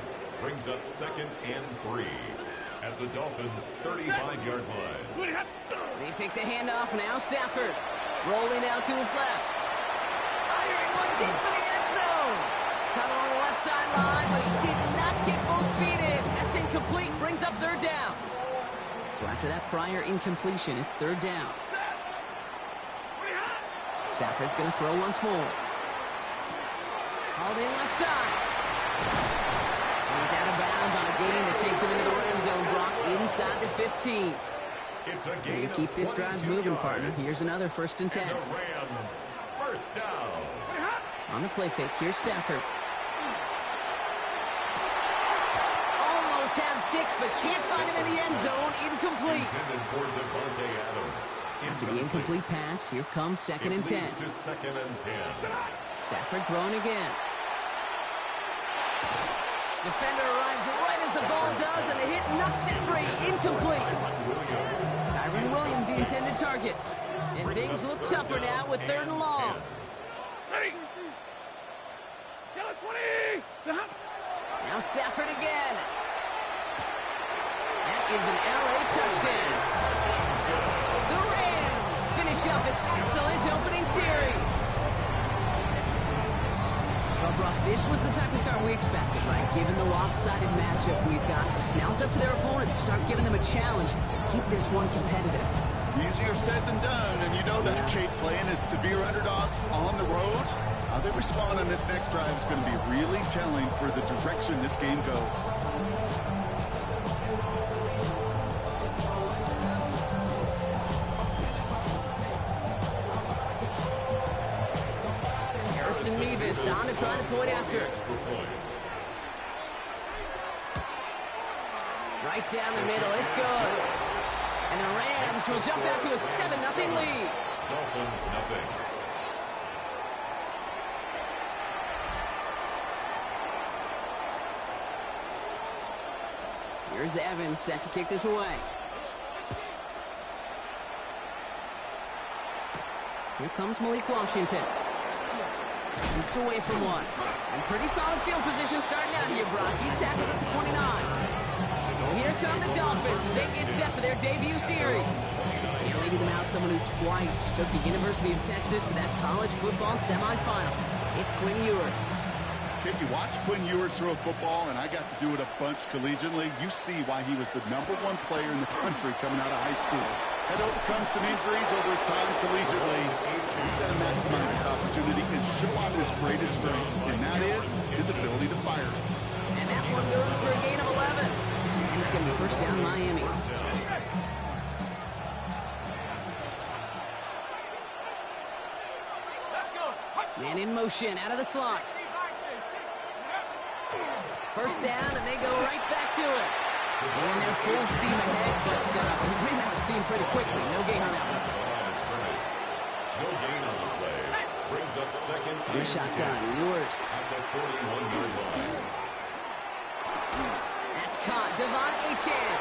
Brings up second and 3 at the Dolphins' 35-yard line. They take the handoff now. Stafford rolling out to his left. Firing one deep for the end zone. Cut along the left sideline, but he did not get both feet in. That's incomplete. Brings up third down. So after that prior incompletion, it's third down. Stafford's going to throw once more. Hauled in left side. And he's out of bounds on a gain that takes him into the red zone. Brock inside the 15. It's a gain You keep this drive moving, partner. Here's another first and 10. The Rams first down. On the play fake, here's Stafford. Almost had 6, but can't find him in the end zone. Incomplete. Intended for Devontae Adams. After the incomplete pass, here comes second and 10. To second and 10. Stafford throwing again. Defender arrives right as the ball does, and the hit knocks it free. Incomplete. Kyron Williams, the intended target. And things look tougher now with third and long. Now Stafford again. That is an LA touchdown. The Rams finish up an excellent opening series. Well, Brock, this was the type of start we expected, right? Given the lopsided matchup we've got. Now it's up to their opponents to start giving them a challenge. Keep this one competitive. Easier said than done, and you know that, Kate, playing as severe underdogs on the road. How they respond on this next drive is going to be really telling for the direction this game goes. Harrison Mevis on to try the point after. Right down the middle, it's good. And the Rams will jump out to a 7-0 lead. Dolphins nothing. Here's Evans set to kick this away. Here comes Malik Washington. Shoots away from one. And pretty solid field position starting out here, Brock. He's tackled at the 29. Here come the Dolphins as they get set for their debut series. And leading them out, someone who twice took the University of Texas to that college football semifinal. It's Quinn Ewers. Can you watch Quinn Ewers throw a football, and I got to do it a bunch collegiately. You see why he was the #1 player in the country coming out of high school. Had overcome some injuries over his time collegiately. He's got to maximize this opportunity and show off his greatest strength, and that is his ability to fire. And that one goes for a gain of 11. And it's going to be first down Miami. Man in motion, out of the slot. First down, and they go right back to it. And they're full steam ahead, but he ran out of steam pretty quickly. No gain on that one. No gain on the play. Brings up second. Good shotgun, Ewers. At the 41-yard line. That's caught. Devon Achane.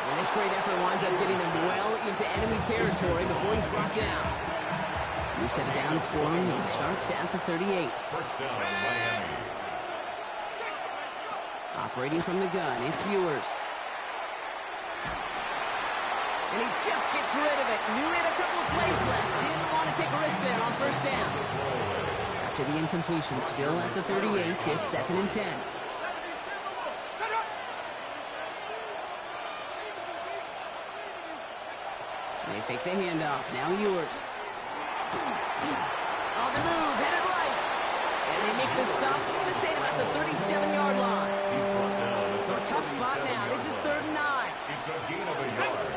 And this great effort winds up getting him well into enemy territory before he's brought down. New set of downs for him. He starts at the 38. First down, Miami. Operating from the gun, it's Ewers. And he just gets rid of it. Knew he had a couple of plays left. Didn't want to take a risk there on first down. After the incompletion, still at the 38, it's 2nd and 10. They fake the handoff. Now Ewers. On the move, headed right. And they make the stop. I'm going to say about the 37-yard line. He's brought down. So a tough spot now. This is 3rd and 9. It's a gain of a yard.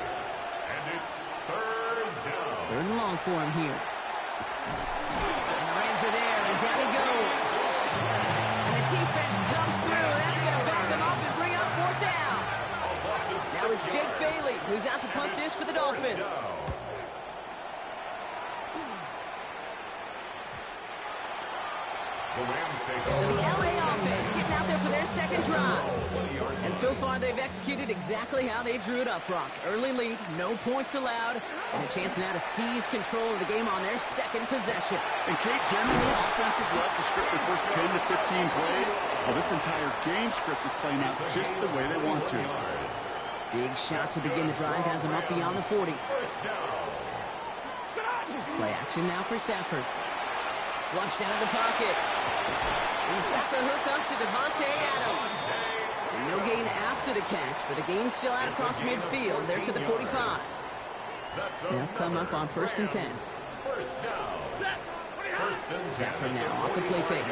And it's 3rd down. 3rd and long for him here. And the Rams are there, and down he goes. And the defense comes through. That's going to back them up and bring up 4th down. Now it's Jake Bailey, who's out to punt this for the Dolphins. So the LA offense getting out there for their 2nd drive. And so far they've executed exactly how they drew it up, Brock. Early lead, no points allowed, and a chance now to seize control of the game on their 2nd possession. And Kate, generally offenses love to script their first 10 to 15 plays. Well, this entire game script is playing out just the way they want to. Big shot to begin the drive has him up beyond the 40. Play action now for Stafford. Flushed out of the pocket. He's got the hook up to Devontae Adams. And no gain after the catch, but the gain's still out across midfield. They're to the 45. They'll come up on 1st and 10. Stafford now off the play fake.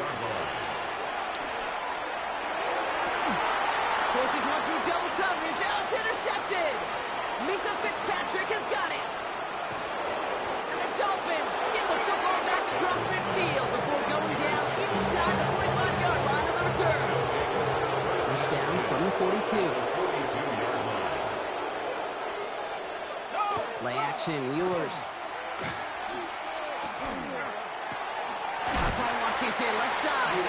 Forces one through double coverage. Oh, it's intercepted. Minka Fitzpatrick has got it. And the Dolphins get the football back across midfield before going down inside the 45-yard line of the return. First down from the 42. Play action, Ewers. By Washington, left side.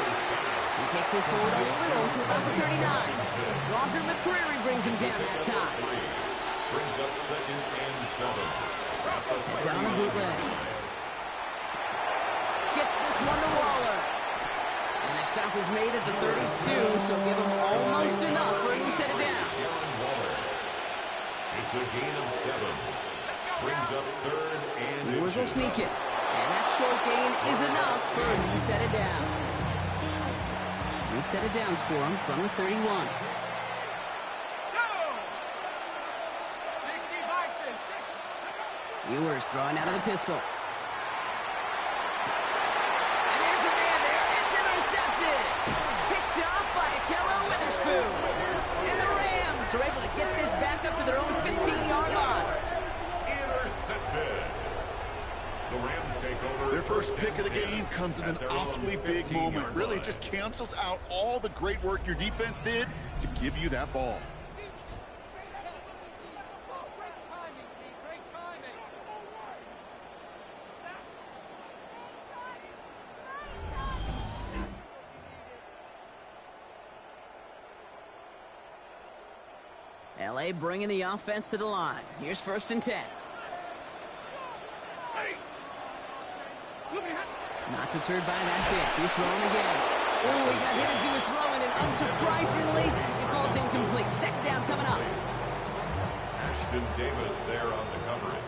He takes this forward a little to about the 39. Roger McCreary brings him down that time. Brings up 2nd and 7. Down a bootleg. Gets this one to Waller. And a stop is made at the 32, so give him almost enough for a new set of downs. It's a gain of 7. Brings up 3rd and Ewers will sneak it. And that short gain is enough for a new set of downs. New set of downs for him from the 31. Ewers throwing out of the pistol. And there's a man there. It's intercepted. Picked off by Akello Witherspoon. And the Rams are able to get this back up to their own 15-yard line. intercepted. The Rams take over. Their first pick of the game comes at an awfully big moment. Really, it just cancels out all the great work your defense did to give you that ball. LA bringing the offense to the line. Here's 1st and 10. Not deterred by that hit. He's throwing again. Oh, he got hit as he was throwing, and unsurprisingly, it falls incomplete. 2nd down coming up. Ashton Davis there on the coverage.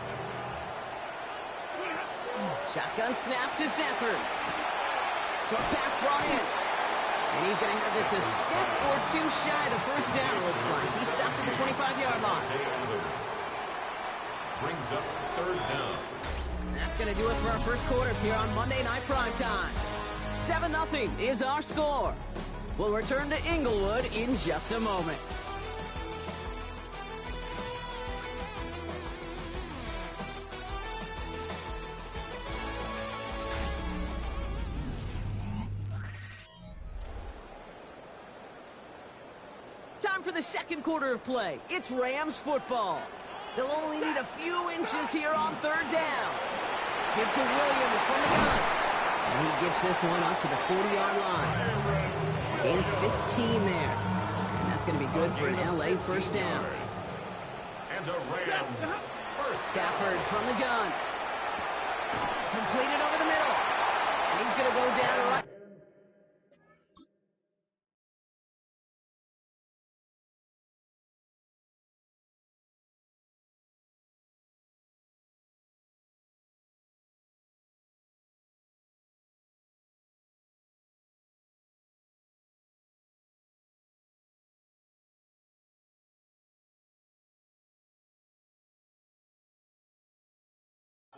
Shotgun snap to Stafford. Short pass brought in. And he's going to have this a step or two shy of the first down, it looks like. He stopped at the 25-yard line. Brings up 3rd down. That's going to do it for our first quarter here on Monday Night Primetime. 7-0 is our score. We'll return to Inglewood in just a moment. Time for the second quarter of play. It's Rams football. They'll only need a few inches here on 3rd down. Give to Williams from the gun. And he gets this one up to the 40-yard line. In 15 there. And that's going to be good for an LA first down. And the Rams first. Stafford from the gun. Completed over the middle. And he's going to go down right.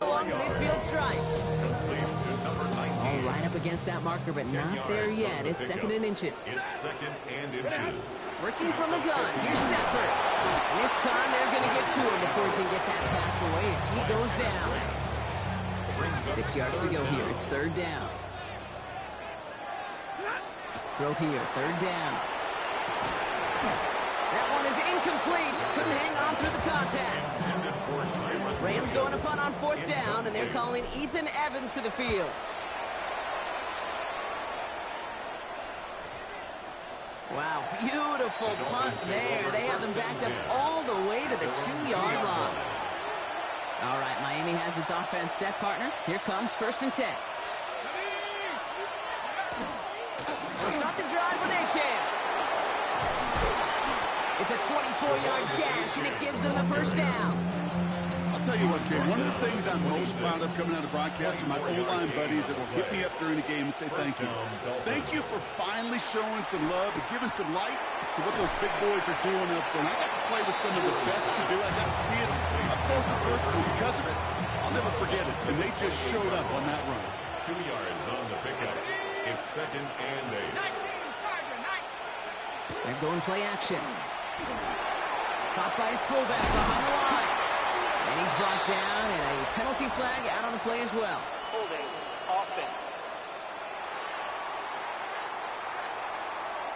Along the midfield stripe. Complete to number 19. All right up against that marker, but 10 not there yards yet. on the It's pickup. 2nd and inches. It's 2nd and inches. Working from the gun. Here's Stafford. And this time they're going to get to him before he can get that pass away as he goes down. Brings up 6 yards to go 3rd here. down. It's 3rd down. Throw here. 3rd down. That one is incomplete. Couldn't hang on through the contact. Intended for Kyron Rams Williams. going to punt on 4th down, and they're calling Ethan Evans to the field. Wow, beautiful punt there. They have them backed up all the way to the 2-yard line. All right, Miami has its offense set, partner. Here comes 1st and 10. They'll start the drive with Achane. It's a 24-yard gash, and it gives them the 1st down. I'll tell you what, kid, one of the things I'm most proud of coming out of broadcasting, my O-line buddies that will hit me up during the game and say thank you. Thank you for finally showing some love and giving some light to what those big boys are doing up front. I got to play with some of the best to do it. I got to see it up close and personal. Because of it, I'll never forget it. And they just showed up on that run. 2 yards on the pickup. It's 2nd and 8. 19, Charger, 19. They're going play action. Caught by his fullback behind the line. And he's brought down, and a penalty flag out on the play as well. Holding, offense.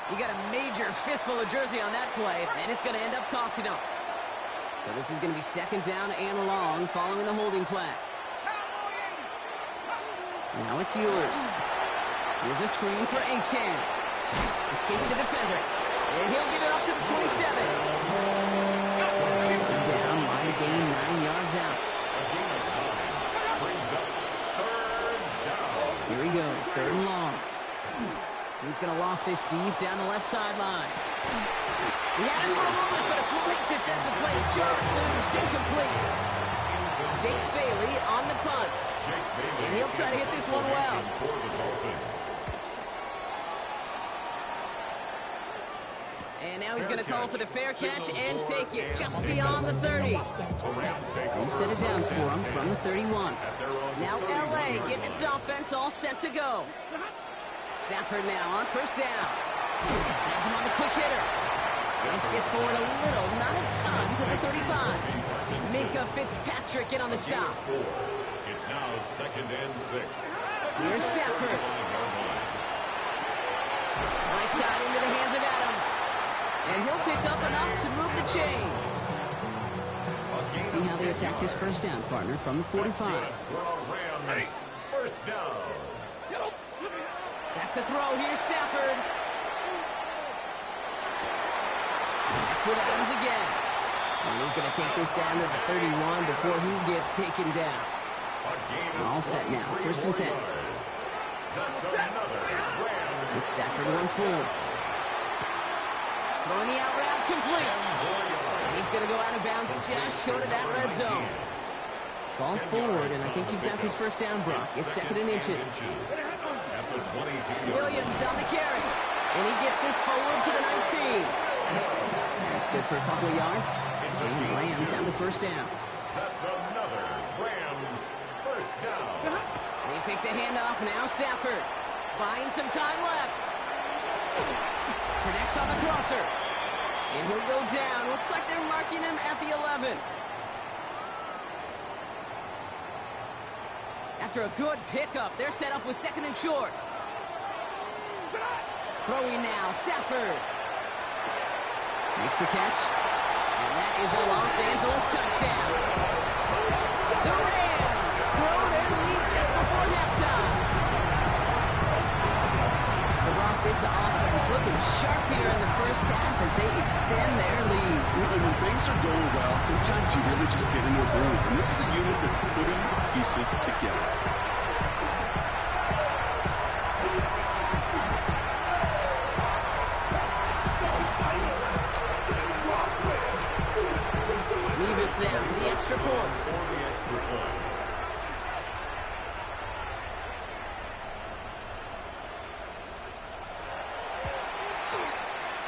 You got a major fistful of jersey on that play, and it's going to end up costing him. So this is going to be 2nd down and long following the holding flag. Now it's yours. Here's a screen for Achane. Escapes the defender. And he'll get it up to the 27. Down, line of gain, 9 yards out. Brings up 3rd down. Here he goes, 3rd and long. He's going to loft this deep down the left sideline. He had it for a moment, but a complete defensive play. Just loose, incomplete. Jake Bailey on the punt. Jake Bailey And he'll try to hit this one well. for the Dolphins. And now he's going to call for the fair catch and take it just beyond the 30. The Rams take Two over set of downs for him from the 31. at their own Now 31 LA yard getting its line. offense all set to go. Stafford now on 1st down. Has him on the quick hitter. This gets forward a little, not a ton, to the 35. Minka Fitzpatrick in on the stop. 4. It's now 2nd and 6. Here's Stafford. Right side into the hands of Adams. And he'll pick up enough to move the chains. Let's see how they attack this 1st down, partner, from the 45. Rams, 1st down. Back to throw. Here's Stafford. That's with Adams again. And he's going to take this down to the 31 before he gets taken down. All set now. 1st and 10. That's another Rams. It's Stafford once more. Throwing the out route complete. He's going to go out of bounds just short of that red zone. Fall forward, and I think you've got this 1st down, Brock. It's 2nd and inches. At the 22. Williams on the carry. And he gets this forward to the 19. That's good for a couple of yards. And Rams have the 1st down. That's another Rams 1st down. They fake the handoff. Now Stafford. Buying some time left. Connects on the crosser. And he'll go down. Looks like they're marking him at the 11. After a good pickup, they're set up with 2nd and short. Throwing now, Stafford. Makes the catch. And that is a Los Angeles touchdown. The Rams throw their lead just before halftime. So Brock, this offense looking sharp here in the 1st half as they extend their lead. And when things are going well, sometimes you really just get into a groove. And this is a unit that's putting the pieces together. Levis now for the extra point. For the extra point.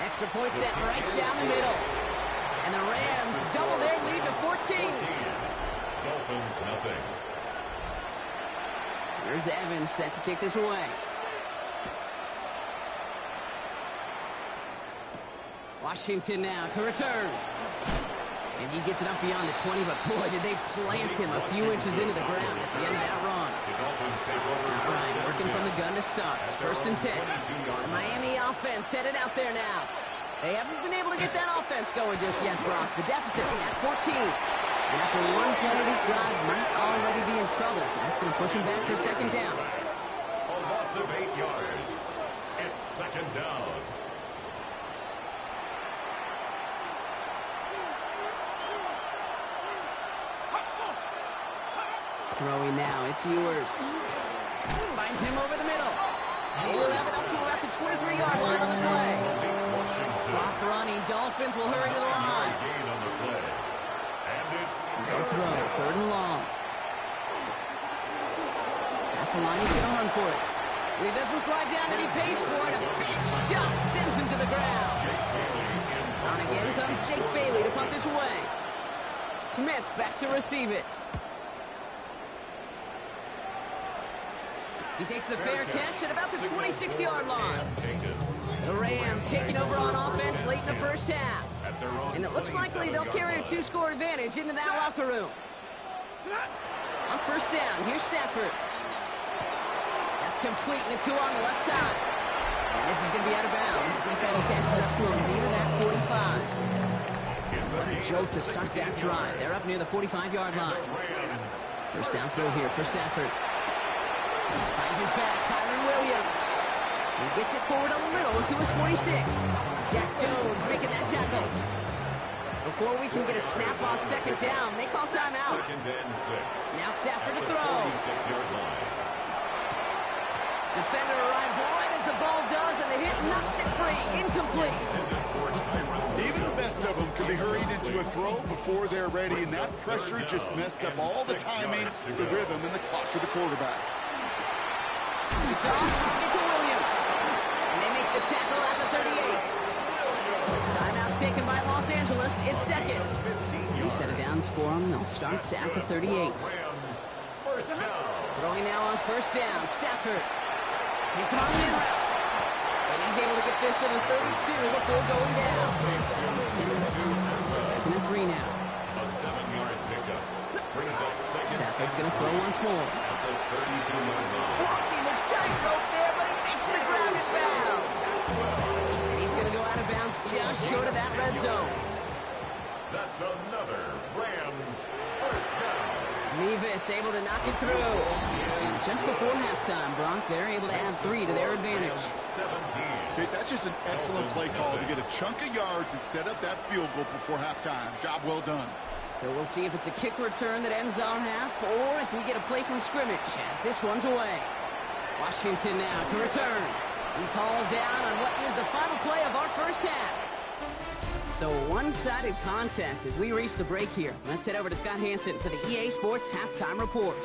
Extra point set right down the middle. And the Rams double their lead to 14. Dolphins nothing. Here's Evans set to kick this away. Washington now to return. And he gets it up beyond the 20, but boy, did they plant him a few inches into the ground at the end of that run. All right, working from the gun to Suggs. 1st and 10. The Miami offense headed out there now. They haven't been able to get that offense going just yet, Brock. The deficit at 14. And after one play of this drive, might already be in trouble. That's going to push him back for 2nd down. A loss of 8 yards. It's 2nd down. Throwing now, it's Ewers. Finds him over the middle. They will have it up to about the 23-yard line on the play. Clock running, Dolphins will hurry to the line. No throw, 3rd and long. That's the line, he's going to run for it. When he doesn't slide down and he pays for it, a big shot sends him to the ground. On again comes Jake Bailey to punt this away. Smith back to receive it. He takes the fair catch at about the 26-yard line. The Rams taking over on offense late in the 1st half. And it looks likely they'll carry a 2-score advantage into that locker room. On 1st down, here's Stafford. That's complete. Naku on the left side. And this is going to be out of bounds. Defense catches up to him near that 45. What a jolt to start that drive. They're up near the 45-yard line. 1st down throw here for Stafford. Finds his back, Kyron Williams. He gets it forward on the middle into his 46. Jack Jones making that tackle. Before we can get a snap on 2nd down, they call timeout. 2nd and 6. Now Stafford to throw. 36-yard line. Defender arrives right as the ball does, and the hit knocks it free. Incomplete. Even the best of them can be hurried into a throw before they're ready, and that pressure just messed up all the timing, the rhythm, and the clock of the quarterback. It's off target to Williams. And they make the tackle at the 38. Timeout taken by Los Angeles. It's 2nd. New set of downs for them. They'll start at the 38. Throwing now on 1st down. Stafford hits him on the route. And he's able to get this to the 32 before going down. 2nd and 3 now. A 7-yard pickup. Brings up 2nd. Stafford's going to throw once more. At the 32-yard line. Walking the tightrope there, but he makes the ground and bound. And he's going to go out of bounds just short of that red zone. That's another Rams 1st down. Mevis able to knock it through. Just before halftime, Brock, they're able to add 3 to their advantage. 17. Okay, that's just an excellent play call to get a chunk of yards and set up that field goal before halftime. Job well done. So we'll see if it's a kick return that ends on half, or if we get a play from scrimmage as this one's away. Washington now to return. He's hauled down on what is the final play of our 1st half. So a one-sided contest as we reach the break here. Let's head over to Scott Hansen for the EA Sports Halftime Report.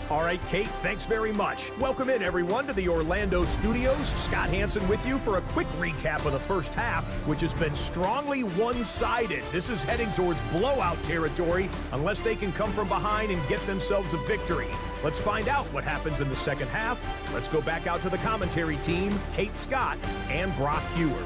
All right, Kate, thanks very much. Welcome in, everyone, to the Orlando studios. Scott Hansen with you for a quick recap of the 1st half, which has been strongly one-sided. This is heading towards blowout territory unless they can come from behind and get themselves a victory. Let's find out what happens in the 2nd half. Let's go back out to the commentary team, Kate Scott and Brock Hewer.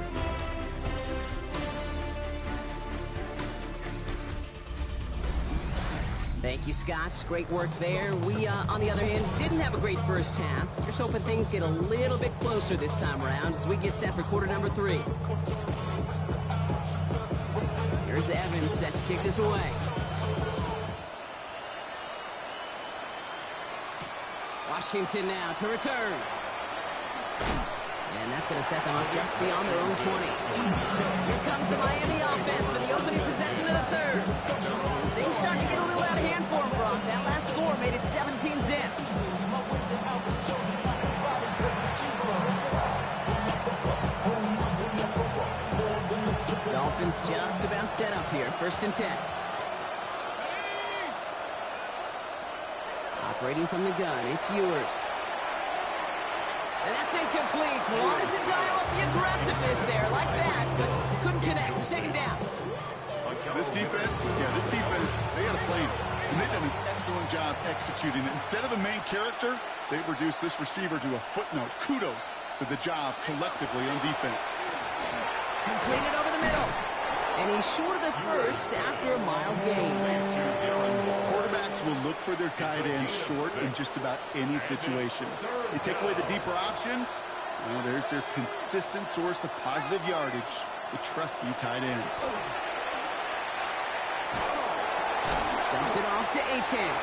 Thank you, Scott. Great work there. We, on the other hand, didn't have a great 1st half. Just hoping things get a little bit closer this time around as we get set for quarter number 3. Here's Evans set to kick this away. Washington now to return. And that's going to set them up just beyond their own 20. Here comes the Miami offense for the opening possession of the 3rd. Things starting to get a little out of hand for them, Brock. That last score made it 17-zip. Dolphins just about set up here. 1st and 10. Operating from the gun, it's Ewers. And that's incomplete. Wanted to dial up the aggressiveness there like that, but couldn't connect. 2nd down. This defense, they got to play And they've done an excellent job executing it. Instead of a main character, they've reduced this receiver to a footnote. Kudos to the job collectively on defense. Completed over the middle. And he's short of the first after a mile gain. Quarterbacks will look for their tight end short in just about any situation. They take away the deeper options. Well, there's their consistent source of positive yardage, the trusty tight end. Dumps it off to Achane.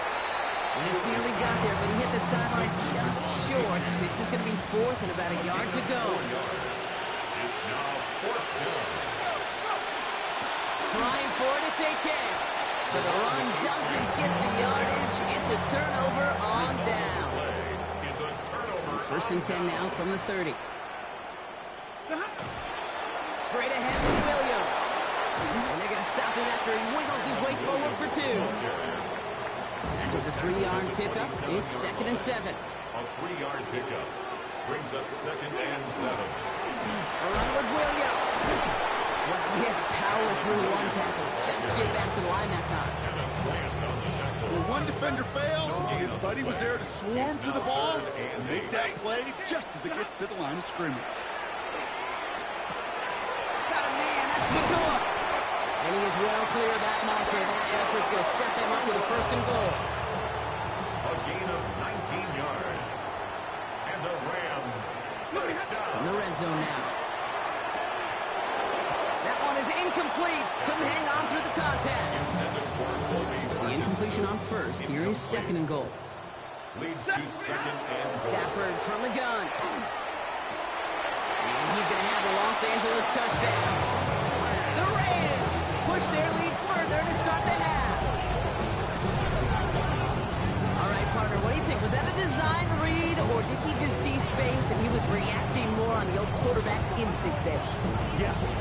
And this nearly got there, but he hit the sideline just short. This is going to be fourth and about a yard to go. It's now fourth down. Trying for it, it's Achane. So the run doesn't get the yardage. It's a turnover on down. So first and 10 now from the 30. Straight ahead with Williams. And they're going to stop him after he wiggles his way forward for two. After the 3-yard pickup, it's second and 7. A 3-yard pickup brings up second and 7. A run with Williams. Well, he had to power through one tackle just to get back to the line that time. When one defender failed, his buddy was there to swarm to the ball and make that play just as it gets to the line of scrimmage. Got a man, that's the door. And he is well clear of that marker. That effort's going to set them up with a first and goal. A gain of 19 yards. And the Rams first down. In the red zone now. That one is incomplete. Couldn't hang on through the contact. So the incompletion on first. Here is second and goal. Leads to second and goal. Stafford from the gun. And he's going to have the Los Angeles touchdown. The Rams push their lead further to start the half. All right, partner, what do you think? Was that a design read, or did he just see space and he was reacting more on the old quarterback instinct there? Yes.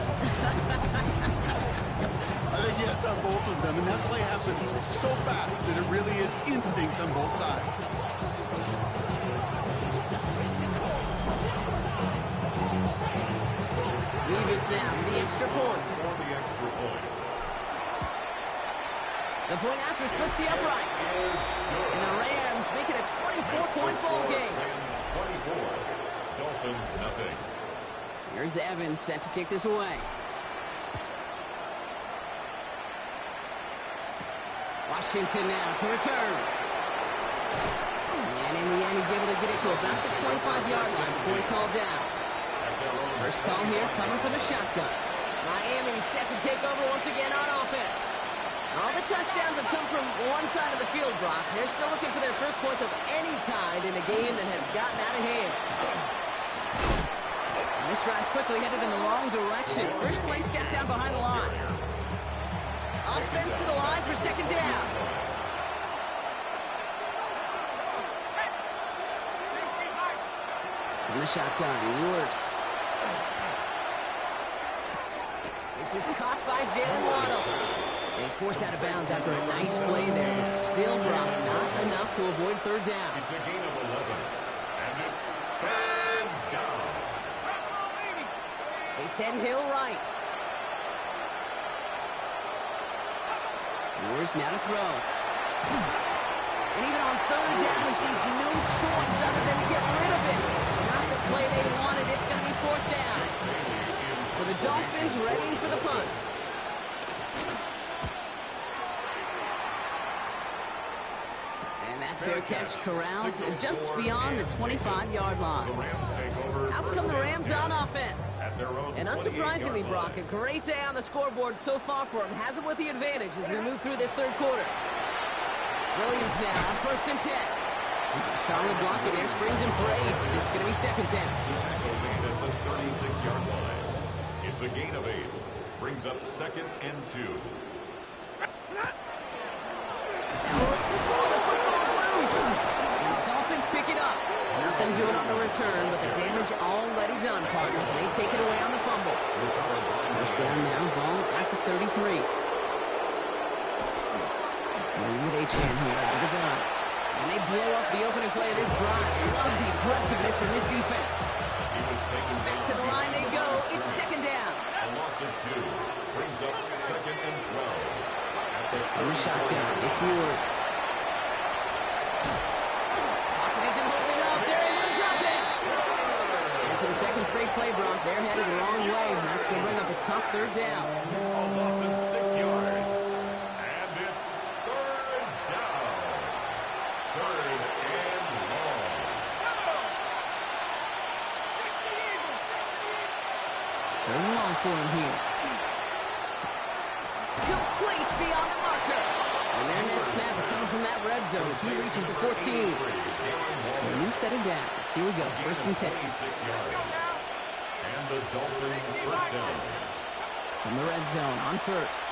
I think yes on both of them, and that play happens so fast that it really is instincts on both sides. Levis now, the extra point. For the extra point. The point after splits the uprights. And the Rams make it a 24-point ball game. Rams 24. Dolphins nothing. Here's Evans set to kick this away. Washington now to return. And in the end, he's able to get it to about the 25-yard line before he's hauled down. First call here coming from the shotgun. Miami set to take over once again on offense. All the touchdowns have come from one side of the field, Brock. They're still looking for their first points of any kind in a game that has gotten out of hand. And this drive's quickly headed in the wrong direction. First play set down behind the line. Offense to the line for second down. In the shotgun, Ewers. This is caught by Jalen Waddle. And he's forced out of bounds after a nice play there, but still dropped not enough to avoid third down. It's a gain of 11. And it's third down. They send Hill right. Ewers now to throw. And even on third down, he sees no choice other than to get rid of it. Not the play they wanted. It's going to be fourth down. For the Dolphins, readying for the punt. And that fair catch corralled just beyond the 25-yard line. Out come the Rams on offense. And unsurprisingly, Brock, a great day on the scoreboard so far for him. Has him with the advantage as we move through this third quarter. Williams now on first and 10. Solid blocking there, brings him for 8. It's going to be second down. At the 36-yard line. It's a gain of 8. Brings up second and 2. Oh, the football's loose. And the Dolphins pick it up. Nothing doing on the return, but the damage already done, partner. They take it away on the fumble. First down now, ball at the 33. With Achane here with the gun. And they blow up the opening play of this drive. Love the aggressiveness from this defense. Back to the line they go. It's second down. A loss of 2. Brings up second and 12. At On the shotgun, it's yours. Pocket isn't holding up. They're able to drop it. And for the second straight play, Brock, they're headed the wrong way. And that's going to bring up a tough third down. A loss of 6 yards. And it's third down. Third and long. Third and long for him here. Complete beyond the marker. And their next snap is coming from that red zone as he reaches the 14. So a new set of downs. Here we go, first and 10. 26 yards. And the Dolphins first down. From the red zone on first.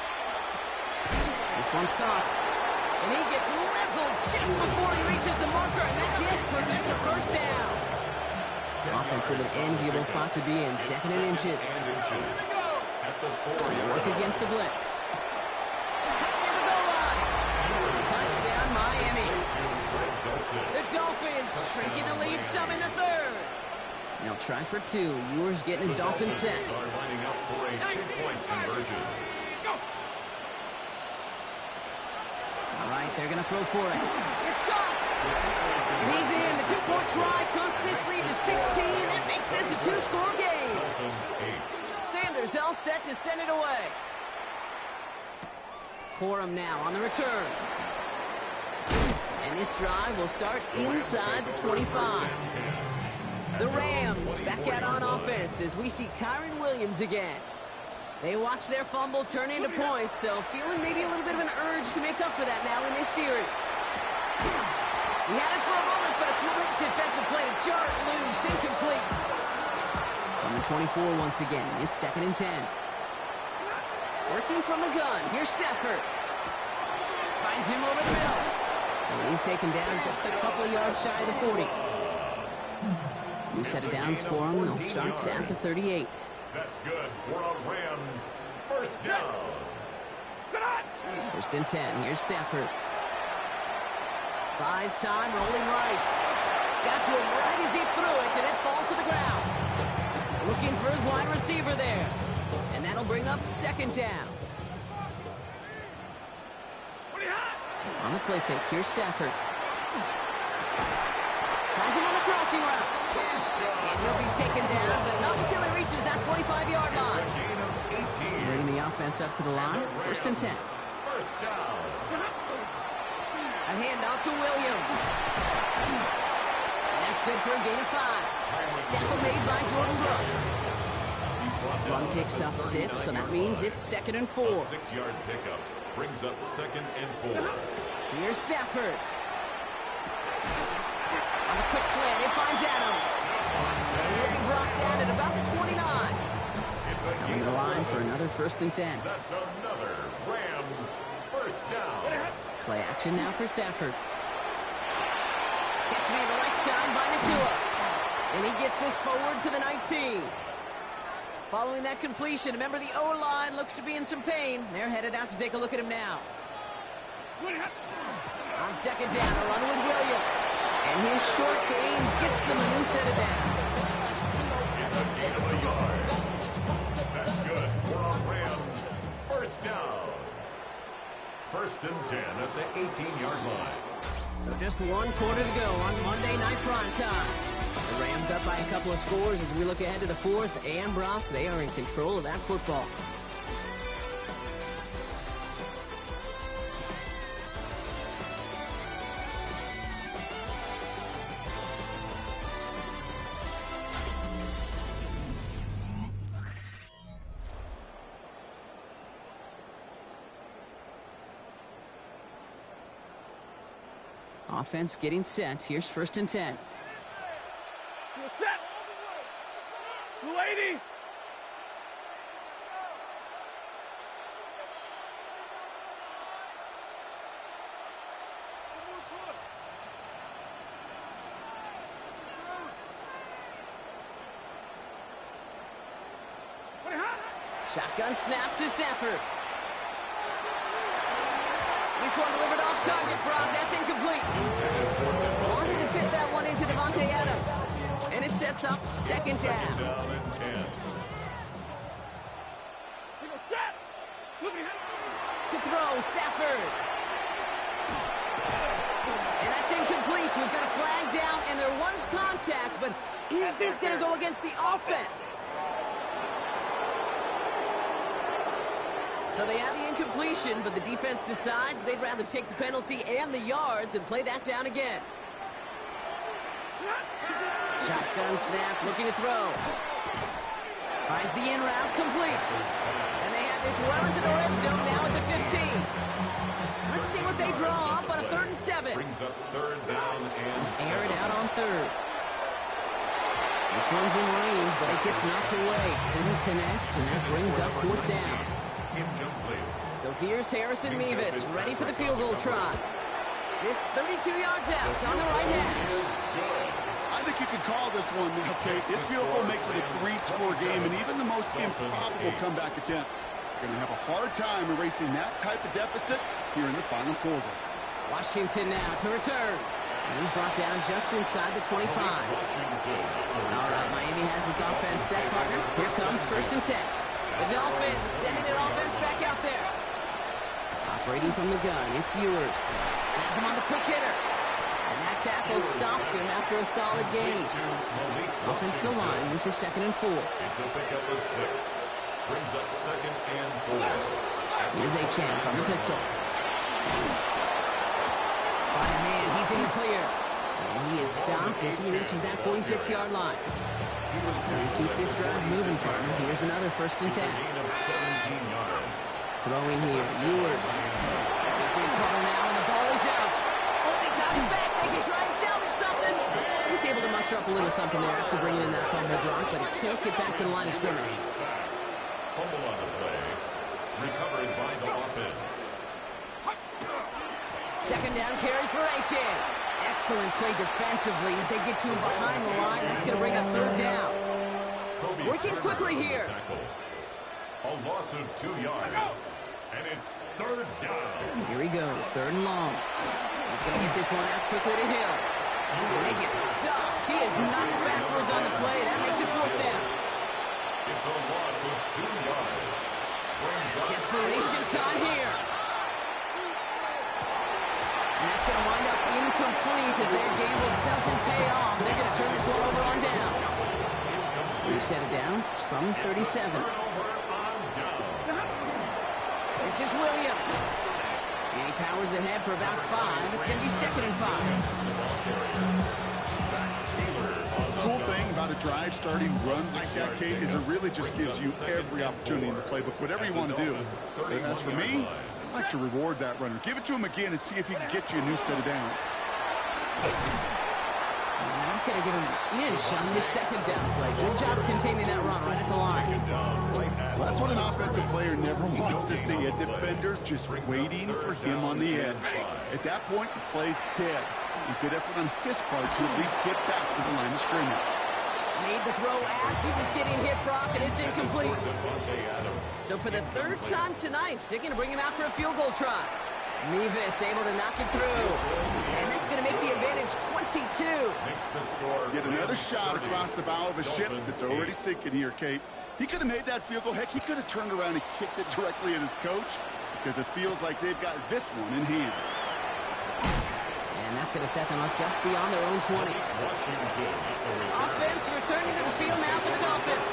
This one's caught. And he gets leveled just before he reaches the marker. And that hit prevents a first down. Offense with an enviable spot to be in. Second and inches. At the 4-yard Work against the blitz. Near the goal line. Touchdown, Miami. The Dolphins shrinking the lead some in the third. Now try for two. Ewers getting his Dolphins set. Are lining up for a 2-point conversion. All right, they're going to throw for it. It's gone. And he's in. The 2-point try cuts this lead to 16. That makes this a 2-score game. Dolphins 8. Sanders all set to send it away. Corum now on the return. And this drive will start inside the 25. The Rams back out on offense as we see Kyron Williams again. They watch their fumble turn into points, so feeling maybe a little bit of an urge to make up for that now in this series. He had it for a moment, but a great defensive play to jar it loose, incomplete. On the 24 once again, it's second and 10. Working from the gun, here's Stafford. Finds him over the middle. And he's taken down just a couple of yards shy of the 40. New set of downs for him. They'll start at the 38. That's good for a Rams first down. First and 10. Here's Stafford. Buys time, rolling right. Got to him right as he threw it, and it falls to the ground. Looking for his wide receiver there. And that'll bring up second down. On the play fake, here's Stafford. Finds him on the crossing route. And he'll be taken down, but not until he reaches that 45-yard line. Gain of 18. Bringing the offense up to the line. First and 10. First down. A handoff to Williams. And that's good for a gain of 5. Tackle made by Jordan Brooks. Run picks up 6, so that means it's second and 4. A 6-yard pickup brings up second and 4. Here's Stafford. On the quick slant, it finds Adams. And he'll be brought down at about the 29. It's a Coming to the line for another first and 10. That's another Rams first down. Play action now for Stafford. Catch me to the right side by Nakua. And he gets this forward to the 19. Following that completion, remember the O-line looks to be in some pain. They're headed out to take a look at him now. On second down, a run with Williams. And his short gain gets them a new set of downs. It's a gain of a yard. That's good for a Rams first down. First and 10 at the 18-yard line. So just 1 quarter to go on Monday Night Prime Time. The Rams up by a couple of scores as we look ahead to the fourth. And Brock, they are in control of that football. Offense getting set. Here's first and 10. Set. Lady. Shotgun snap to Stafford. This one delivered off target, Brock. That's incomplete. Wanted to fit that one into Devontae Adams. And it sets up second down. Down and 10. To throw, Stafford. Stafford. And that's incomplete. We've got a flag down, and there was contact, but is this going to go against the offense? So they have the incompletion, but the defense decides they'd rather take the penalty and the yards and play that down again. Shotgun snap, looking to throw. Finds the in route, complete. And they have this well into the red zone now at the 15. Let's see what they draw up on a 3rd and 7. Brings up 3rd down and 7. Air it out on 3rd. This one's in range, but it gets knocked away. Couldn't connect, and that brings up 4th down. Incomplete. So here's Harrison Mevis, ready for the field goal try. This 32 yards out, it's on the right hash. I think you could call this one, okay? This field goal makes it a 3-score game, and even the most improbable comeback attempts are going to have a hard time erasing that type of deficit here in the final quarter. Washington now to return. And he's brought down just inside the 25. All right, Miami has its offense set, partner. Here comes 1st and 10. The Dolphins sending their offense back out there. Operating from the gun, it's Ewers. Has him on the quick hitter. And that tackle stops him after a solid gain. Offensive line, this is 2nd and 4. It's a pickup of 6. Brings up 2nd and 4. Here's Achane from the pistol. By a man, he's in the clear. And he is stopped as he reaches that 46-yard line. And keep this drive moving, partner. Here's another 1st and 10. Gain of 17 yards. Throwing here, Ewers. In trouble now, and the ball is out. Oh, they got him back. They can try and salvage something. He's able to muster up a little something there after bringing in that fumble block, but he can't get back to the line of scrimmage. Fumble on the play. Recovered by the offense. 2nd down carry for Achane. Excellent play defensively as they get to him behind the line. That's going to bring up 3rd down. Working quickly here. A loss of 2 yards. And it's 3rd down. Here he goes, 3rd and long. He's going to get this one out quickly to Hill. And they get stuffed. He is knocked backwards on the play. That makes it 4th down. It's a loss of 2 yards. Desperation time here. And that's going to wind up incomplete as their gamble doesn't pay off. They're going to turn this one over on downs. We've set it downs from 37. This is Williams. And he powers ahead for about 5. It's going to be 2nd and 5. Cool thing about a drive starting run like that, Kate, is it really just gives you every opportunity in the playbook, whatever you want to do. But as for me, I like to reward that runner. Give it to him again and see if he can get you a new set of downs. And they're not going to give him an inch on this 2nd down play. Good job containing that run right at the line. Well, that's what an offensive player never wants to see. A defender just waiting for him on the edge. At that point, the play's dead. A good effort on his part to at least get back to the line of scrimmage. Made the throw as he was getting hit, Brock, and it's incomplete. So for the 3rd time tonight, they're going to bring him out for a field goal try. Mevis able to knock it through. And that's going to make the advantage 22. Get another shot across the bow of a ship that's already sinking here, Kate. He could have made that field goal. Heck, he could have turned around and kicked it directly at his coach because it feels like they've got this one in hand. And that's going to set them up just beyond their own 20. Offense returning to the field now for the Dolphins.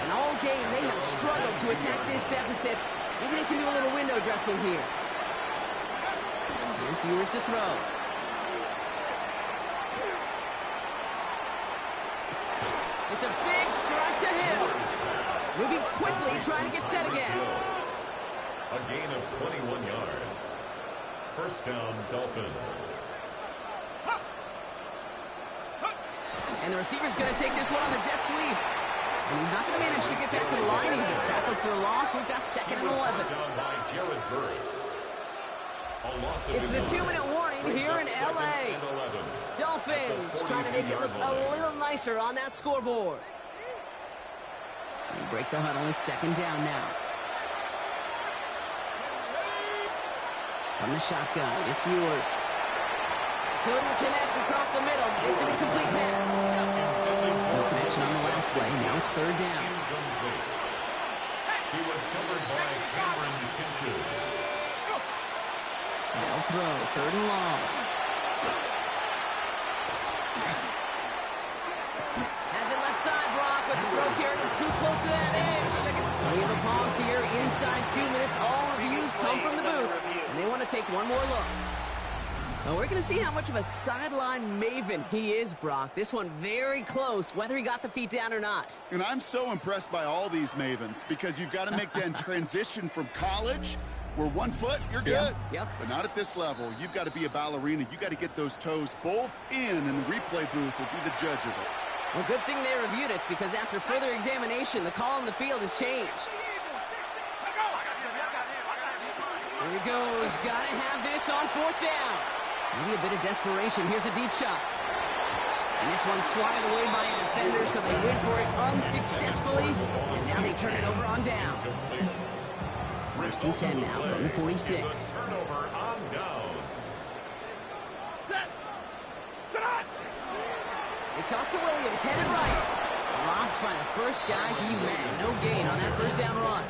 And all game, they have struggled to attack this deficit. Maybe they can do a little window dressing here. Here's Ewers to throw. It's a big strike to Hill. Moving quickly, trying to get set again. A gain of 21 yards. 1st down, Dolphins. And the receiver's going to take this one on the jet sweep. And he's not going to manage to get back to the line either. Tackled for a loss. We've got 2nd and 11. It's the 2-minute warning here in L.A. Dolphins trying to make it look a little nicer on that scoreboard. They break the huddle. It's 2nd down now. From the shotgun, it's Ewers. Couldn't connect across the middle. It's an incomplete pass. No connection on the last play. Now it's 3rd down. He was covered by Cameron Kinchu. They'll throw. 3rd and long. Has it left side, Brock, with the throw carrying him too close to that edge. So we have a pause here. Inside 2 minutes. All reviews come from the booth. And they want to take one more look. Well, we're going to see how much of a sideline maven he is, Brock. This one very close, whether he got the feet down or not. And I'm so impressed by all these mavens because you've got to make that transition from college where 1 foot, you're good. Yep. But not at this level. You've got to be a ballerina. You've got to get those toes both in, and the replay booth will be the judge of it. Well, good thing they reviewed it, because after further examination, the call on the field has changed. Here he goes. Got to have this on 4th down. Maybe a bit of desperation. Here's a deep shot. And this one's swatted away by a defender, so they went for it unsuccessfully. And now they turn it over on downs. 1st and 10 now from the 46. Turnover on downs. It's also Williams, headed right. Dropped by the first guy he met. No gain on that 1st down run.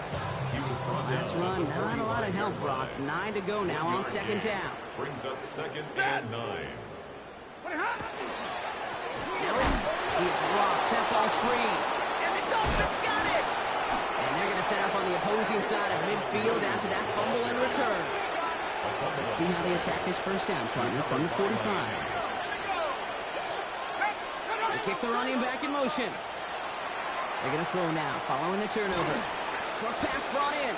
Last run, not a lot of help, Brock. 9 to go now on 2nd down. Brings up 2nd and 9. Now he is rocked. That ball's free. And the Dolphins got it! And they're going to set up on the opposing side of midfield after that fumble and return. Let's see how they attack this 1st down, partner, from the 45. They kick the running back in motion. They're going to throw now, following the turnover. Short pass brought in.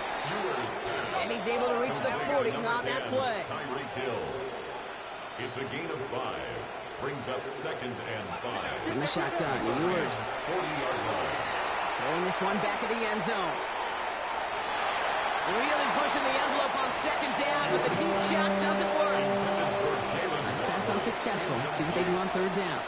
And he's able to reach the 40 on that play. It's a gain of 5. Brings up 2nd and 5. In the shotgun, Ewers. 40-yard line. Throwing this one back of the end zone. Really pushing the envelope on 2nd down, but the deep shot doesn't work. Nice pass unsuccessful. Let's see what they do on 3rd down.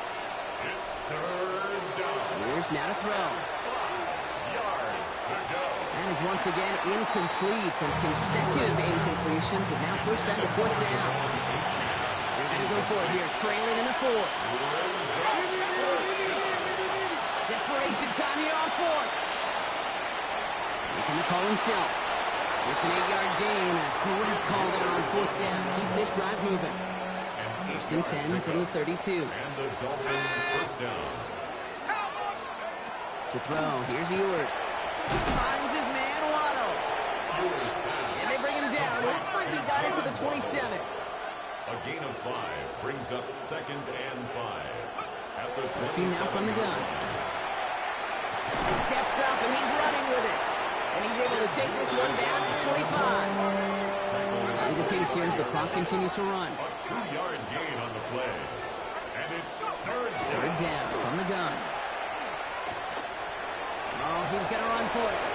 It's 3rd down. Ewers now to throw. 5 yards to go. That is once again incomplete, and consecutive incompletions have now pushed them to 4th down. They're going to go for it here, trailing in the 4th. Desperation time here on 4th. Making the call himself. It's an 8-yard gain. A great call there on 4th down. Keeps this drive moving. 1st and 10 from the 32. And the Dolphins 1st down. To throw, here's Ewers. Finds his man, Waddle. And they bring him down. Looks like he got it to the 27. A gain of 5 brings up 2nd and 5. At the 27. Looking now from the gun. He steps up and he's running with it. And he's able to take this one down to the 25. The case here as the clock continues to run. A 2-yard gain on the play. And it's 3rd down from the gun. Oh, he's going to run for it.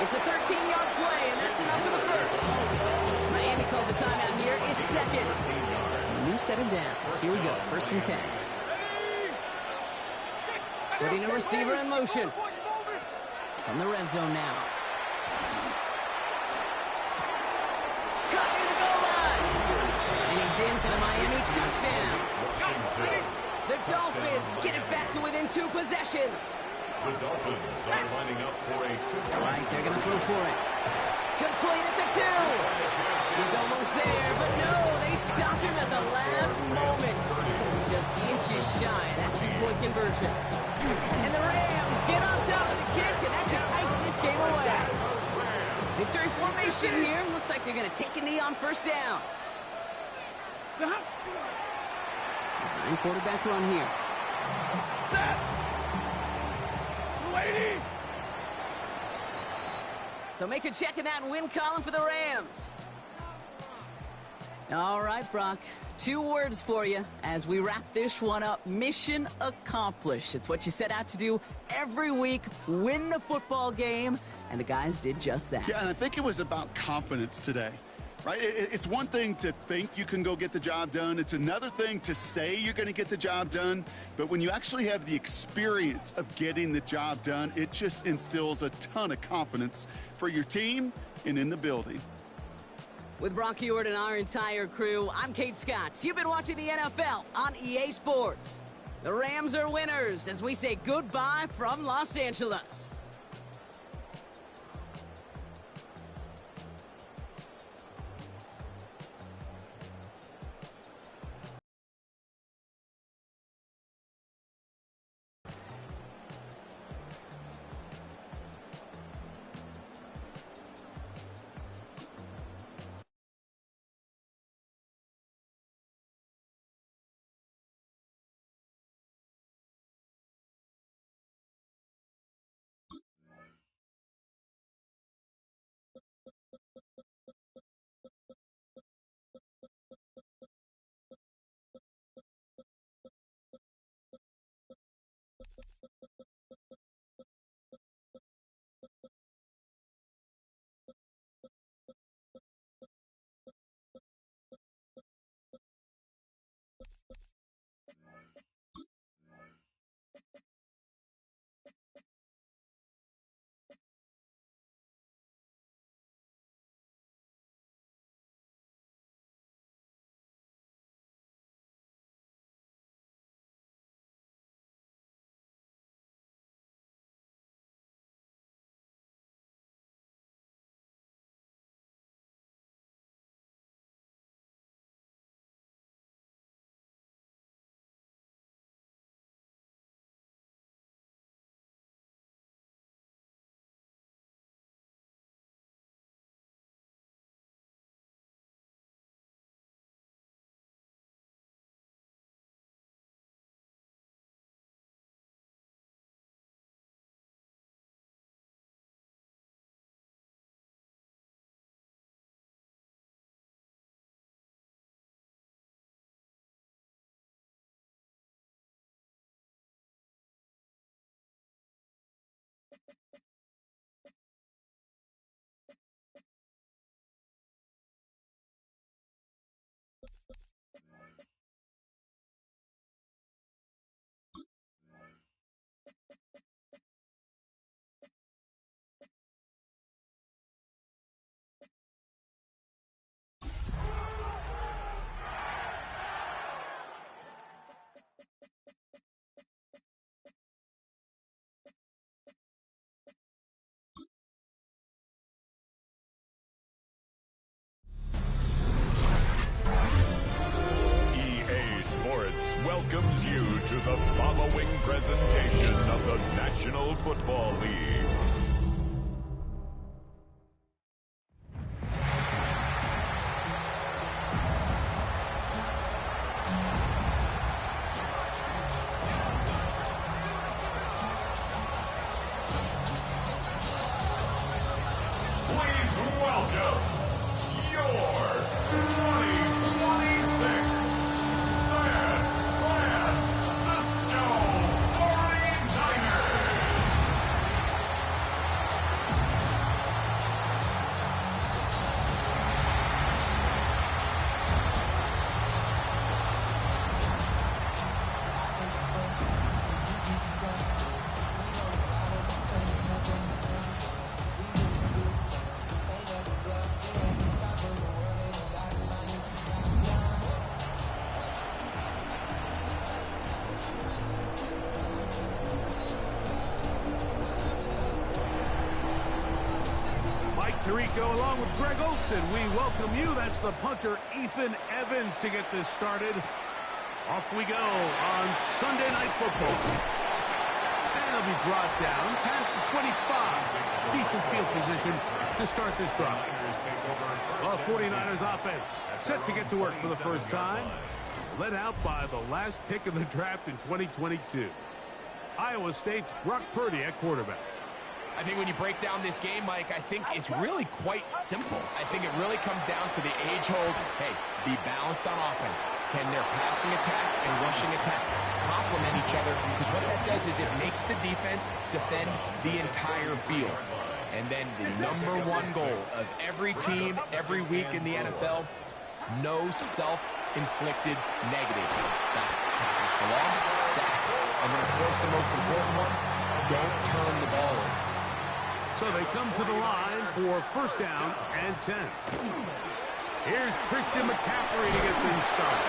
It's a 13-yard play, and that's enough for the 1st. Miami calls a timeout here. It's 2nd. A new set of downs. Here we go. 1st and 10. Putting a receiver in motion. From the red zone now. Cut near the goal line. And he's in for the Miami touchdown. The Dolphins get it back to within 2 possessions. The Dolphins are lining up for a 2-point. Right, they're going to throw for it. Complete at the 2. He's almost there, but no, they stop him at the last moment. He's going to be just inches shy of that 2-point conversion. And the Rams get on top of the kick, and that should ice this game away. Victory formation here. Looks like they're going to take a knee on 1st down. Design quarterback run here. So make a check in that win column for the Rams. All right, Brock. 2 words for you as we wrap this one up. Mission accomplished. It's what you set out to do every week. Win the football game. And the guys did just that. Yeah, and I think it was about confidence today. Right? It's one thing to think you can go get the job done. It's another thing to say you're going to get the job done. But when you actually have the experience of getting the job done, it just instills a ton of confidence for your team and in the building. With Brock Ewart and our entire crew, I'm Kate Scott. You've been watching the NFL on EA Sports. The Rams are winners as we say goodbye from Los Angeles. welcomes you to the following presentation of the National Football League. Please welcome your 2026 San Francisco 49ers. Mike Tirico along with Greg Olson. We welcome you. That's the punter, Ethan Evans, to get this started. Off we go on Sunday Night Football. And it'll be brought down past the 25. Decent field position to start this drive. The 49ers offense set to get to work for the first time. Led out by the last pick of the draft in 2022. Iowa State's Brock Purdy at quarterback. I think when you break down this game, Mike, I think it's really quite simple. I think it really comes down to the age-old, hey, be balanced on offense. Can their passing attack and rushing attack complement each other? Because what that does is it makes the defense defend the entire field. And then the #1 goal of every team, every week in the NFL, no self-inflicted negatives. That's tackles for loss, sacks, and then, of course, the most important one, don't turn the ball over. So they come to the line for first down and 10. Here's Christian McCaffrey to get things started.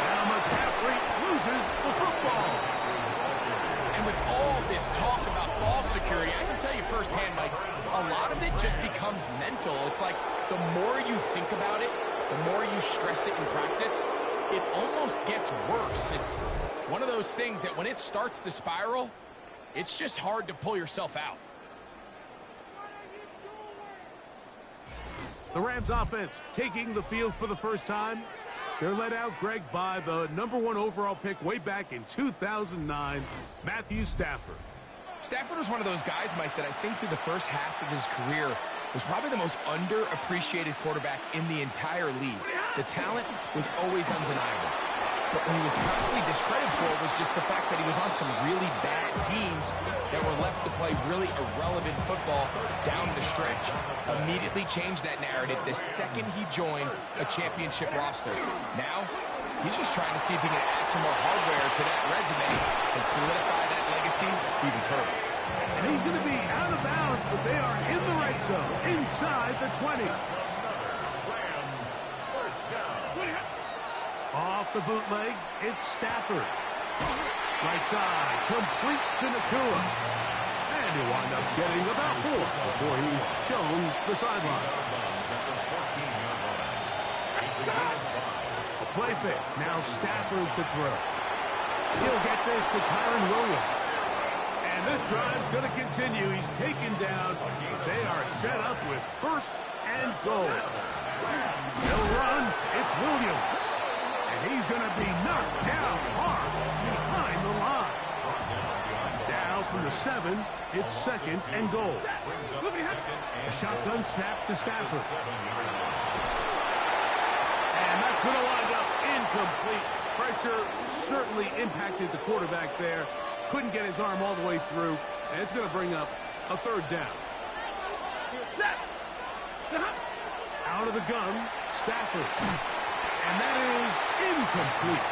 Now McCaffrey loses the football. And with all this talk about ball security, I can tell you firsthand, Mike, a lot of it just becomes mental. It's like the more you think about it, the more you stress it in practice, it almost gets worse. It's one of those things that when it starts to spiral, it's just hard to pull yourself out. The Rams offense taking the field for the first time. They're led out, Greg, by the #1 overall pick way back in 2009, Matthew Stafford. Stafford was one of those guys, Mike, that I think through the first half of his career was probably the most underappreciated quarterback in the entire league. The talent was always undeniable. But what he was constantly discredited for was just the fact that he was on some really bad teams that were left to play really irrelevant football down the stretch. Immediately changed that narrative the second he joined a championship roster. Now, he's just trying to see if he can add some more hardware to that resume and solidify that legacy even further. And he's going to be out of bounds, but they are in the red zone, inside the 20. Off the bootleg, it's Stafford. Right side, complete to Nakua. And he'll wind up getting about 4 before he's shown the sideline. A play fake. Now Stafford to throw. He'll get this to Kyron Williams. And this drive's going to continue. He's taken down. They are set up with first and goal. He'll run. It's Williams. And he's going to be knocked down hard behind the line. Now from the 7, it's second and goal. A shotgun snap to Stafford. And that's going to wind up incomplete. Pressure certainly impacted the quarterback there. Couldn't get his arm all the way through. And it's going to bring up a third down. Out of the gun, Stafford. And that is incomplete.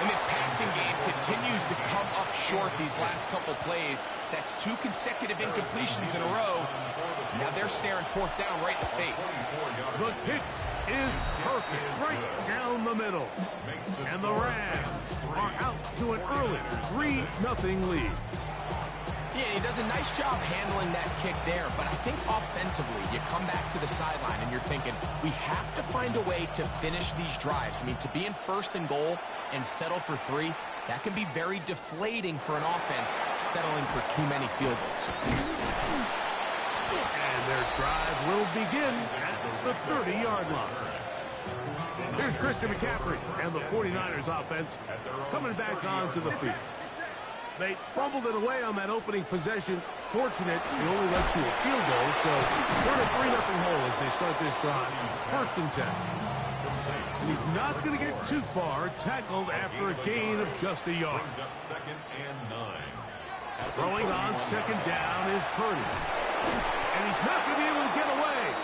And this passing game continues to come up short these last couple plays. That's 2 consecutive incompletions in a row. Now they're staring fourth down right in the face. The kick is perfect, right down the middle. And the Rams are out to an early 3-0 lead. Yeah, he does a nice job handling that kick there, but I think offensively, you come back to the sideline and you're thinking, we have to find a way to finish these drives. I mean, to be in first and goal and settle for 3, that can be very deflating for an offense settling for too many field goals. And their drive will begin at the 30-yard line. Here's Christian McCaffrey and the 49ers offense coming back onto the field. They fumbled it away on that opening possession. Fortunate, he only led to a field goal, so they're in a 3-0 hole as they start this drive. First and 10. And he's not going to get too far, tackled after a gain of just a yard. Second and 9. Throwing on second down is Purdy. And he's not going to be able to get away.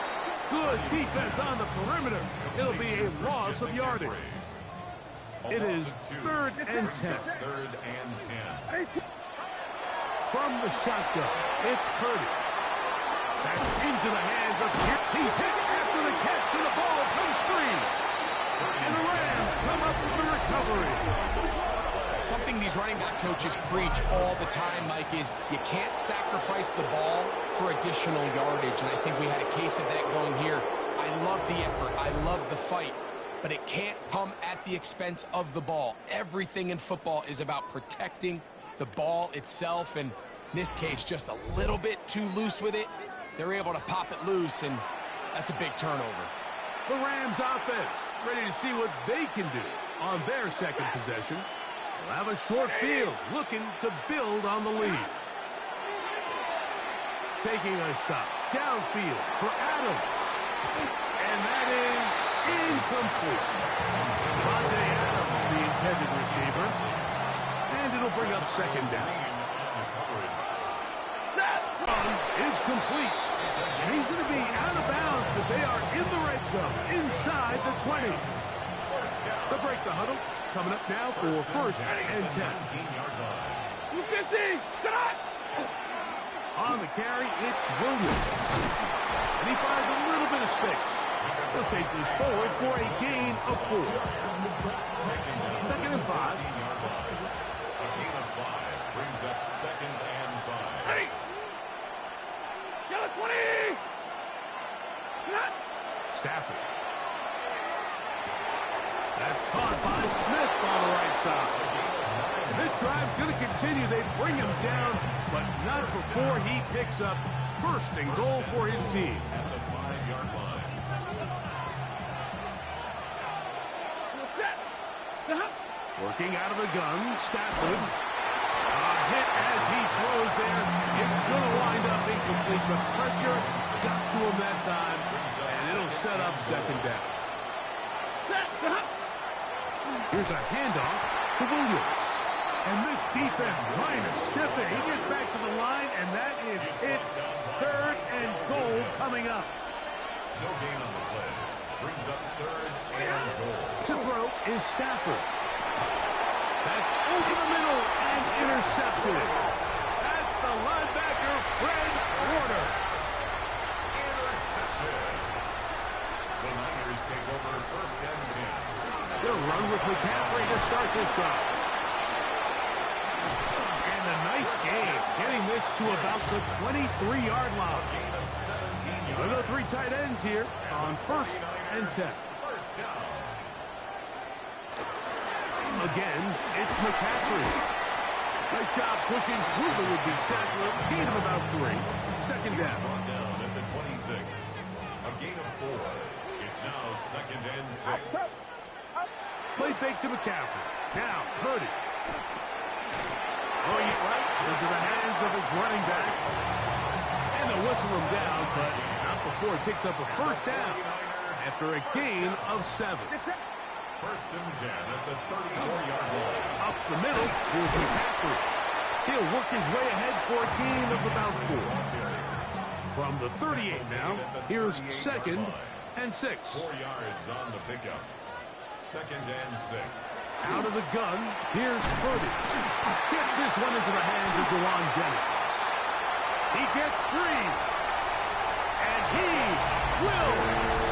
Good defense on the perimeter. It'll be a loss of yardage. It is 3rd and 10. Third and 10. From the shotgun, it's Purdy. That's into the hands of Pierce. He's hit after the catch, and the ball comes free. And the Rams come up with the recovery. Something these running back coaches preach all the time, Mike, is you can't sacrifice the ball for additional yardage, and I think we had a case of that going here. I love the effort. I love the fight. But it can't come at the expense of the ball. Everything in football is about protecting the ball itself, and in this case, just a little bit too loose with it. They're able to pop it loose, and that's a big turnover. The Rams offense ready to see what they can do on their second possession. They'll have a short field, looking to build on the lead. Taking a shot downfield for Adams. And that is incomplete. Devontae Adams, the intended receiver. And it'll bring up second down. That run is complete. And he's going to be out of bounds, but they are in the red zone, inside the 20. To break the huddle, coming up now for first and 10. On the carry, it's Williams. And he finds a little bit of space. He'll take this forward for a gain of 4. Second and 5. A gain of 5 brings up second and 5. Hey! Yellow 20! Stafford. That's caught by Smith on the right side. This drive's going to continue. They bring him down, but not before he picks up first and goal for his team. At the 5-yard line. Working out of the gun, Stafford. A hit as he throws there. It's going to wind up incomplete. The pressure got to him that time, and it'll set up second down. Here's a handoff to Williams. And this defense trying to stiff it. He gets back to the line, and that is it. Third and goal coming up. No gain on the play. Brings up third and goal. To throw is Stafford. That's over the middle and intercepted. That's the linebacker, Fred Warner. Intercepted. The Niners take over first and 10. They'll run with McCaffrey to start this drive. And a nice game, getting this to about the 23-yard line. Gain of 17 yards. There are 3 tight ends here on first and 10. First down. Again, it's McCaffrey. Nice job pushing through the would-be tackler. Gain of about 3. Second down. Brought down at the 26. A gain of 4. It's now second and 6. Play fake to McCaffrey. Now, Purdy. Throwing it right into the hands of his running back. And they'll whistle him down, but not before he picks up a first down after a gain of 7. First and 10 at the 34-yard line. Up the middle, here's McCaffrey. He'll work his way ahead for a gain of about 4. From the 38 now, here's second and 6. 4 yards on the pickup. Second and 6. Out of the gun, here's Purdy. Gets this one into the hands of Dewan Jennings. He gets free. And he will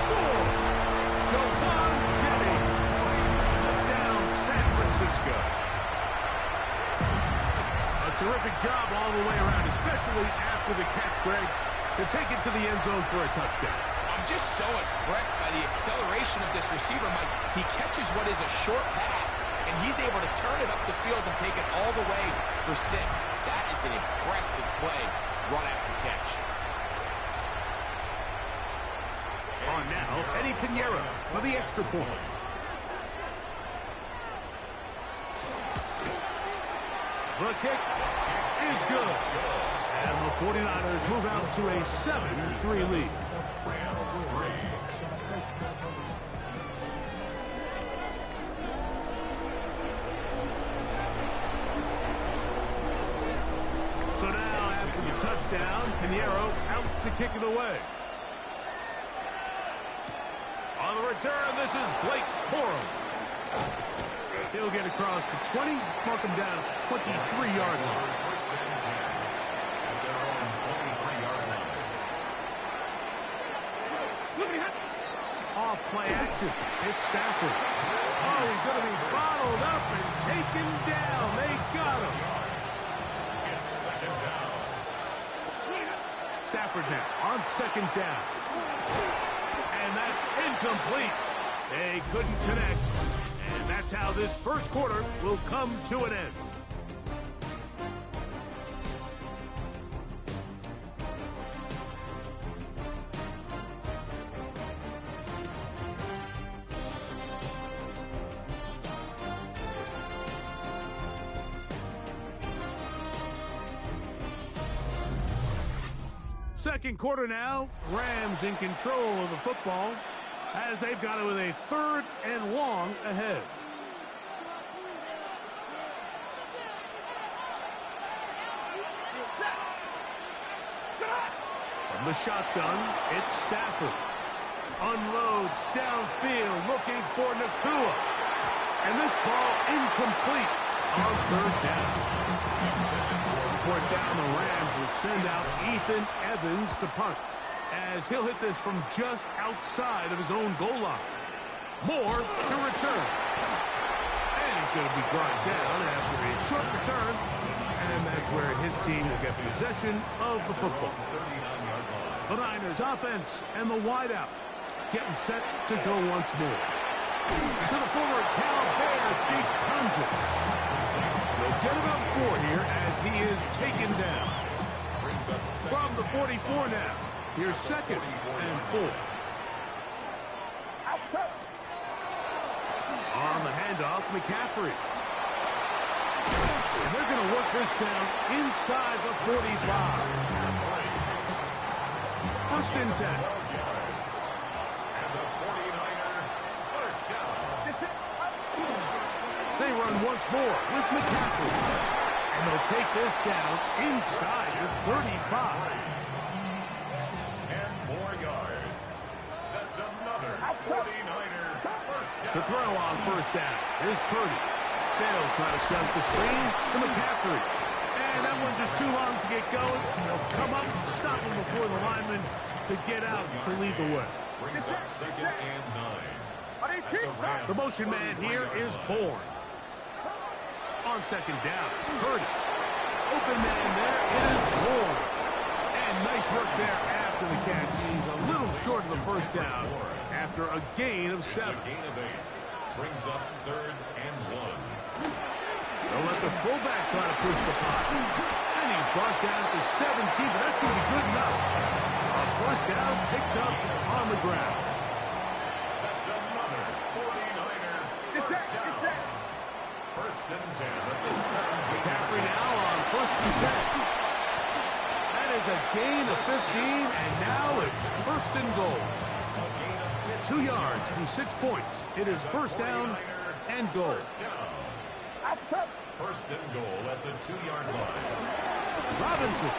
score. Dewan Jennings. Touchdown, San Francisco. A Terrific job all the way around, especially after the catch, Greg, to take it to the end zone for a touchdown. I'm just so impressed by the acceleration of this receiver, Mike. He catches what is a short pass, and he's able to turn it up the field and take it all the way for 6. That is an impressive play run after catch. On now, Eddie Pinheiro for the extra point. The kick is good. And the 49ers move out to a 7-3 lead. So now, after the touchdown, Pinheiro out to kick it away. On the return, this is Blake Corum. He'll get across the 20, mark him down at the 23-yard line. Off play action. It's Stafford. Oh, he's going to be bottled up and taken down. They got him. Stafford now on 2nd down. And that's incomplete. They couldn't connect. And that's how this first quarter will come to an end. Second quarter now, Rams in control of the football as they've got it with a 3rd and long ahead. From the shotgun, it's Stafford. Unloads downfield looking for Nakua. And this ball incomplete on 3rd down. 4th down, the Rams will send out Ethan Evans to punt, as he'll hit this from just outside of his own goal line. Moore to return. And he's going to be brought down after a short return, and that's where his team will get possession of the football. The Niners offense and the wideout getting set to go once more. To the former Cal Bear, Big Tunges. They'll get about 4 here as he is taken down. From the 44 now. Here's 2nd and 4. On the handoff, McCaffrey. And they're going to work this down inside the 45. 1st and 10. They run once more with McCaffrey. And they'll take this down inside the 35. 10 more yards. That's another 49er first down. To throw on 1st down is Purdy. They'll try to set the screen to McCaffrey. And that one's just too long to get going. They'll come up, stop him before the lineman to get out to lead the way. Brings up 2nd and 9. The motion man here is Bourne. On 2nd down, Purdy. Open man there is Bourne. And nice work there after the catch. He's a little short of the 1st down after a gain of 7. A gain of 8. Brings up 3rd and 1. They'll let the fullback try to push the pocket. And he's brought down to 17, but that's going to be good enough. A 1st down picked up on the ground. That's another 49er first down. 1st and 10 at the 17. McCaffrey now on 1st and 10. That is a gain of 15, and now it's 1st and goal. 2 yards from 6 points. It is 1st down and goal. 1st and goal at the 2-yard line. Robinson.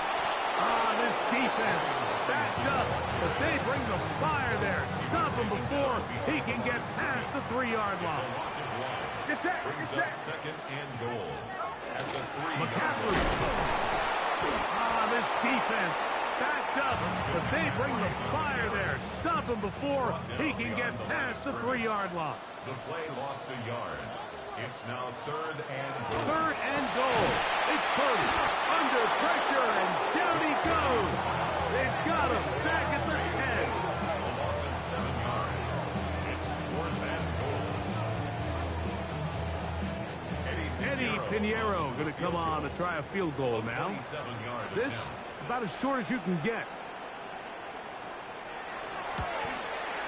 This defense backed up, but they bring the fire there. Stop him before he can get past the 3-yard line. Brings up 2nd and goal at the 3-yard McCaffrey. This defense backed up, but they bring the fire there. Stop him before he can get past the 3-yard line. The play lost a yard. It's now third and goal. Third and goal. It's Purdy. Under pressure, and down he goes. They've got him back at the 10. A loss of 7 yards. It's fourth and goal. Eddie Pinheiro going to come on to try a field goal now. This about as short as you can get.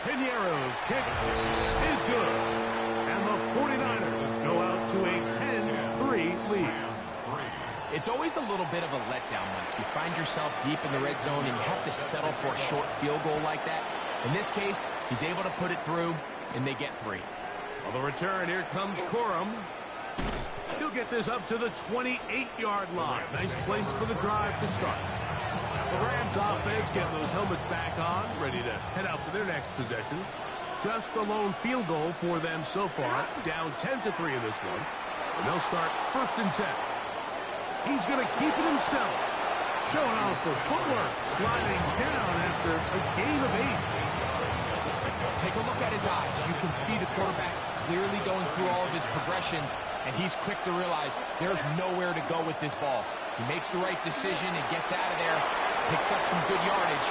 Pinheiro's kick is good. And the 49ers go out to a 10-3 lead. It's always a little bit of a letdown, Mike. You find yourself deep in the red zone and you have to settle for a short field goal like that. In this case, he's able to put it through, and they get 3. On the return, here comes Corum. He'll get this up to the 28-yard line. Nice place for the drive to start. The Rams offense getting those helmets back on, ready to head out for their next possession. Just the lone field goal for them so far, down 10-3 in this one. And they'll start first and 10. He's going to keep it himself. Showing off the footwork, sliding down after a gain of 8. Take a look at his eyes. You can see the quarterback clearly going through all of his progressions, and he's quick to realize there's nowhere to go with this ball. He makes the right decision and gets out of there, picks up some good yardage,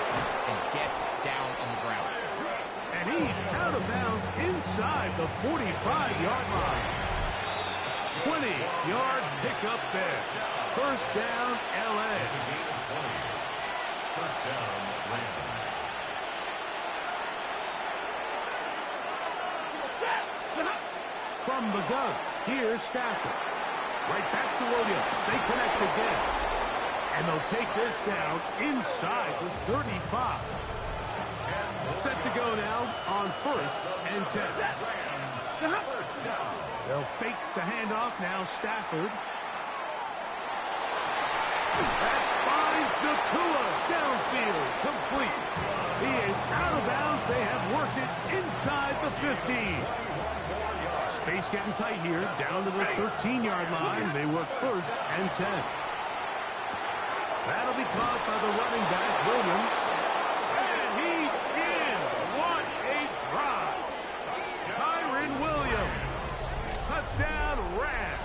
and gets down on the ground. And he's out of bounds inside the 45-yard line. 20-yard pickup there. First down, L.A. First down, Rams. From the gun, here's Stafford. Right back to Williams. They connect again. And they'll take this down inside the 35. Set to go now on first and 10. They'll fake the handoff now, Stafford. That finds Nakua downfield, complete. He is out of bounds. They have worked it inside the 15. Space getting tight here, down to the 13-yard line. They work first and 10. That'll be caught by the running back, Williams. And he's in. What a drive. Kyron Williams. Touchdown, Rams.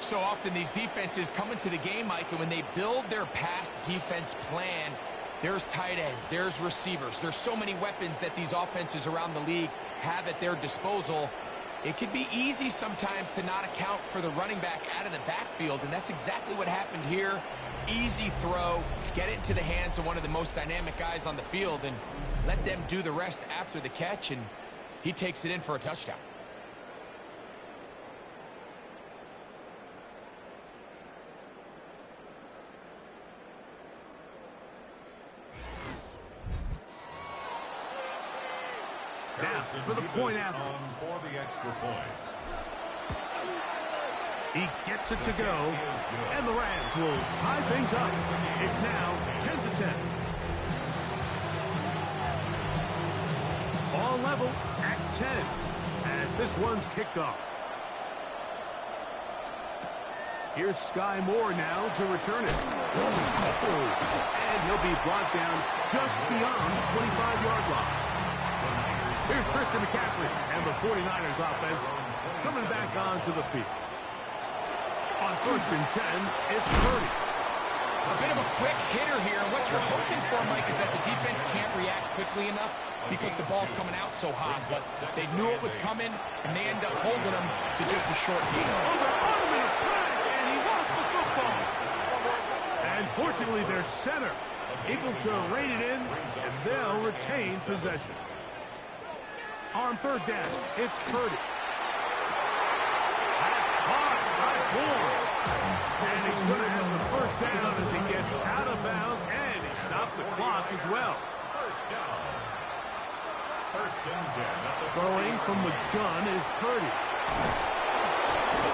So often these defenses come into the game, Mike, and when they build their pass defense plan, there's tight ends, there's receivers, there's so many weapons that these offenses around the league have at their disposal. It can be easy sometimes to not account for the running back out of the backfield, and that's exactly what happened here. Easy throw, get it into the hands of one of the most dynamic guys on the field, and let them do the rest after the catch, and he takes it in for a touchdown. Now, for the point after. For the extra point. He gets it to go, and the Rams will tie things up. It's now 10-10. Ball level at 10 as this one's kicked off. Here's Sky Moore now to return it. And he'll be brought down just beyond the 25-yard line. Here's Christian McCaffrey and the 49ers offense coming back onto the field. On first and 10, it's Purdy. A bit of a quick hitter here. What you're hoping for, Mike, is that the defense can't react quickly enough because the ball's coming out so hot. But they knew it was coming, and they end up holding him to just a short gain. Oh, they're on him in a flash, and he lost the football. And fortunately, their center able to rein it in, and they'll retain possession. On third down, it's Purdy. That's caught by Moore. And he's going to have the first down as he gets out of bounds, and he stopped the clock as well. First down. First and 10. Throwing from the gun is Purdy.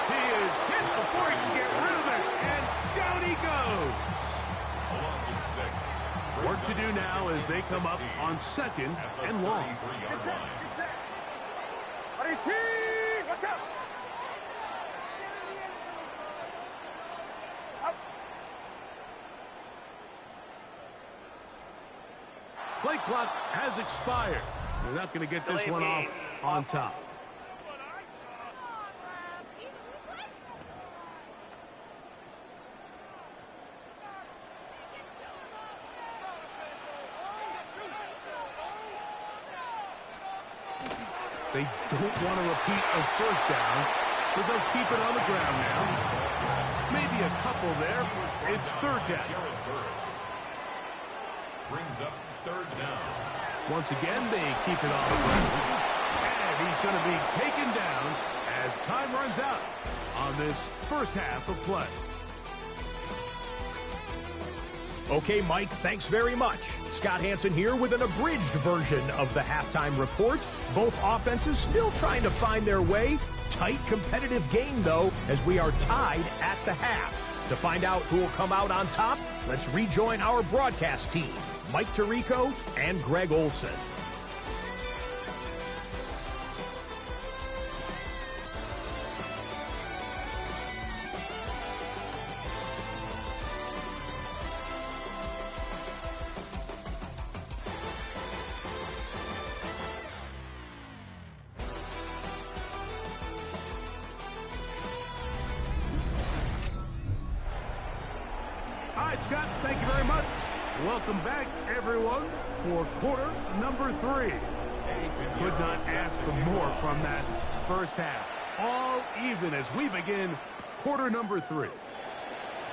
He is hit before he can get rid of it, and down he goes. A loss of 6. Work to do now as they come up on second and long. Watch out! Play clock has expired. They're not going to get this one off on top. They don't want to repeat a first down, so they'll keep it on the ground now. Maybe a couple there. It's third down. Brings up third down. Once again, they keep it on the ground. And he's going to be taken down as time runs out on this first half of play. Okay, Mike, thanks very much. Scott Hansen here with an abridged version of the halftime report. Both offenses still trying to find their way. Tight, competitive game, though, as we are tied at the half. To find out who will come out on top, let's rejoin our broadcast team, Mike Tirico and Greg Olson. All right, Scott, thank you very much. Welcome back, everyone, for quarter number 3. Could not ask for more from that first half. All even as we begin quarter number 3.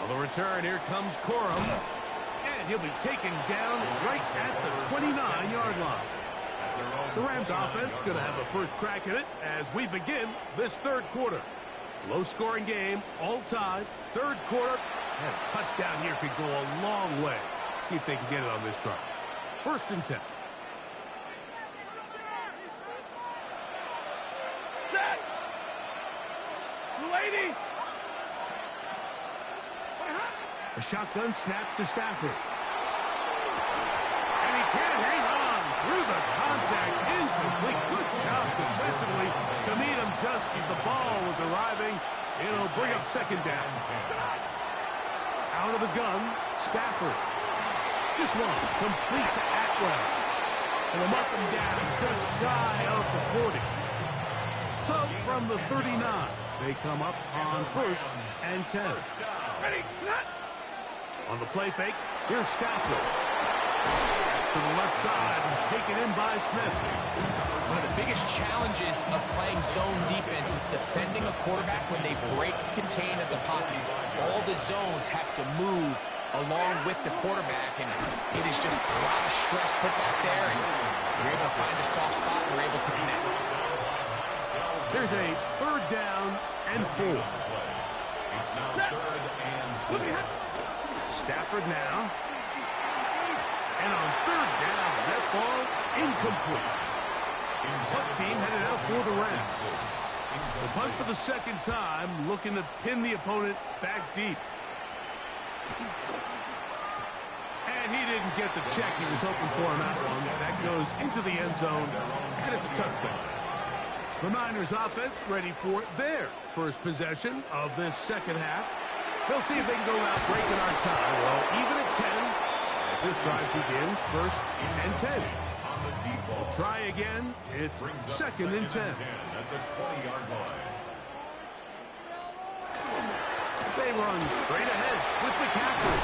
On the return, here comes Corum. And he'll be taken down right at the 29-yard line. The Rams offense going to have a first crack at it as we begin this third quarter. Low-scoring game, all tied, third quarter. And a touchdown here could go a long way. See if they can get it on this drive. First and 10. Set! Lady! A shotgun snap to Stafford. And he can't hang on through the contact. Incomplete. Good job defensively to meet him just as the ball was arriving. It'll bring up second down. Out of the gun, Stafford. This one complete to Atwell. And a up and down just shy of the 40. So from the 39, they come up on first and 10. Ready, set! On the play fake, here's Stafford. To the left side and taken in by Smith. One of the biggest challenges of playing zone defense is defending a quarterback when they break contain of the pocket. All the zones have to move along with the quarterback, and it is just a lot of stress put back there, and you're able to find a soft spot and you're able to connect. There's a third down and 4. It's now third and 4. Stafford now. And on third down, that ball incomplete. Punt team headed out for the Rams. The punt for the second time, looking to pin the opponent back deep. And he didn't get the check he was hoping for on that one. That goes into the end zone, and it's a touchdown. The Niners offense ready for their first possession of this second half. They'll see if they can go out breaking our tie. Well, even at 10, as this drive begins, first and 10. We'll try again. It's second and 10. At the 20-yard line. They run straight ahead with McCaffrey.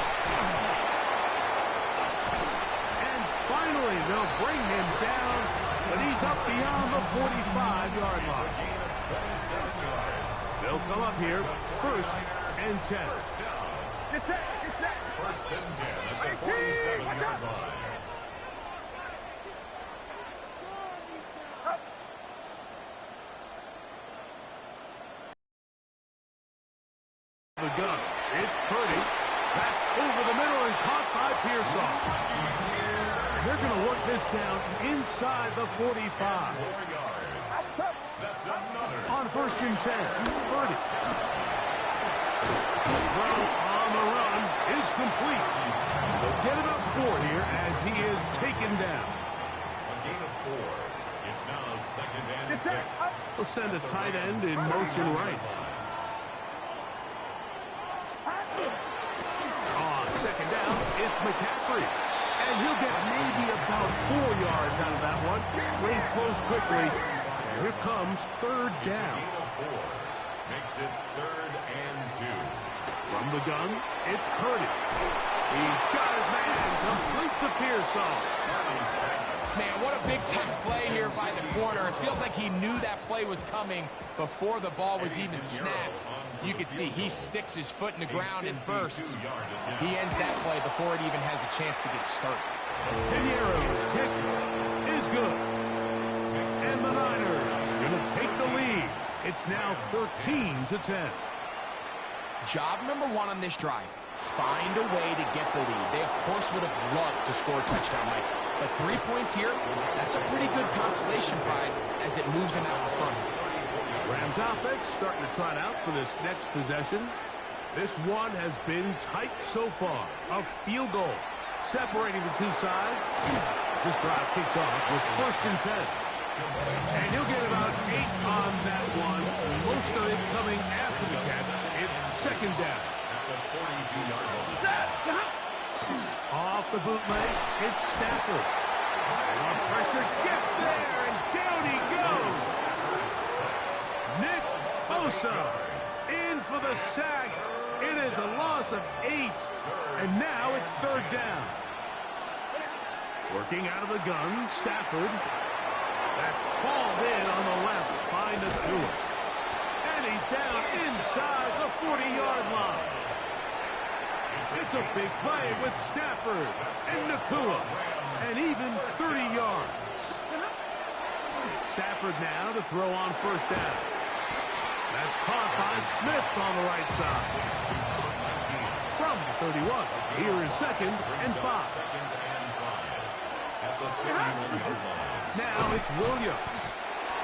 And finally, they'll bring him down, but he's up beyond the 45-yard line. They'll come up here first and 10. Get set! Get set! First and 10 at the 47-yard line. The gun. It's Purdy. That's over the middle and caught by Pearsall. They're going to work this down inside the 45. On first and 10, Purdy. The throw on the run is complete. They'll get it up 4 here as he is taken down. A gain of 4. It's now second and 6. They'll send a tight end in motion right. On second down, it's McCaffrey. And he'll get maybe about 4 yards out of that one. Way close quickly. And here comes third down. Makes it third and 2. From the gun, it's Purdy. He's got his man. Complete to Pearsall. Purdy's back to Man, what a big-time play here by the corner. It feels like he knew that play was coming before the ball was even snapped. You can see he sticks his foot in the ground and bursts. He ends that play before it even has a chance to get started. Piniero's kick is good. And the Niners going to take the lead. It's now 13-10. Job number one on this drive, find a way to get the lead. They, of course, would have loved to score a touchdown, Mike. But 3 points here, that's a pretty good consolation prize as it moves them out in front. Rams offense starting to trot out for this next possession. This one has been tight so far. A field goal separating the two sides. This drive kicks off with 1st and 10. And he'll get about 8 on that one. Most of it coming after the catch. It's 2nd down. Off the bootleg, it's Stafford. And the pressure gets there, and down he goes. Nick Bosa in for the sack. It is a loss of 8. And now it's 3rd down. Working out of the gun, Stafford. That's hauled in on the left by Nakua. And he's down inside the 40-yard line. It's a big play with Stafford and Nakua. And even 30 yards. Stafford now to throw on 1st down. That's caught by Smith on the right side. From the 31, here is 2nd and 5. Now it's Williams.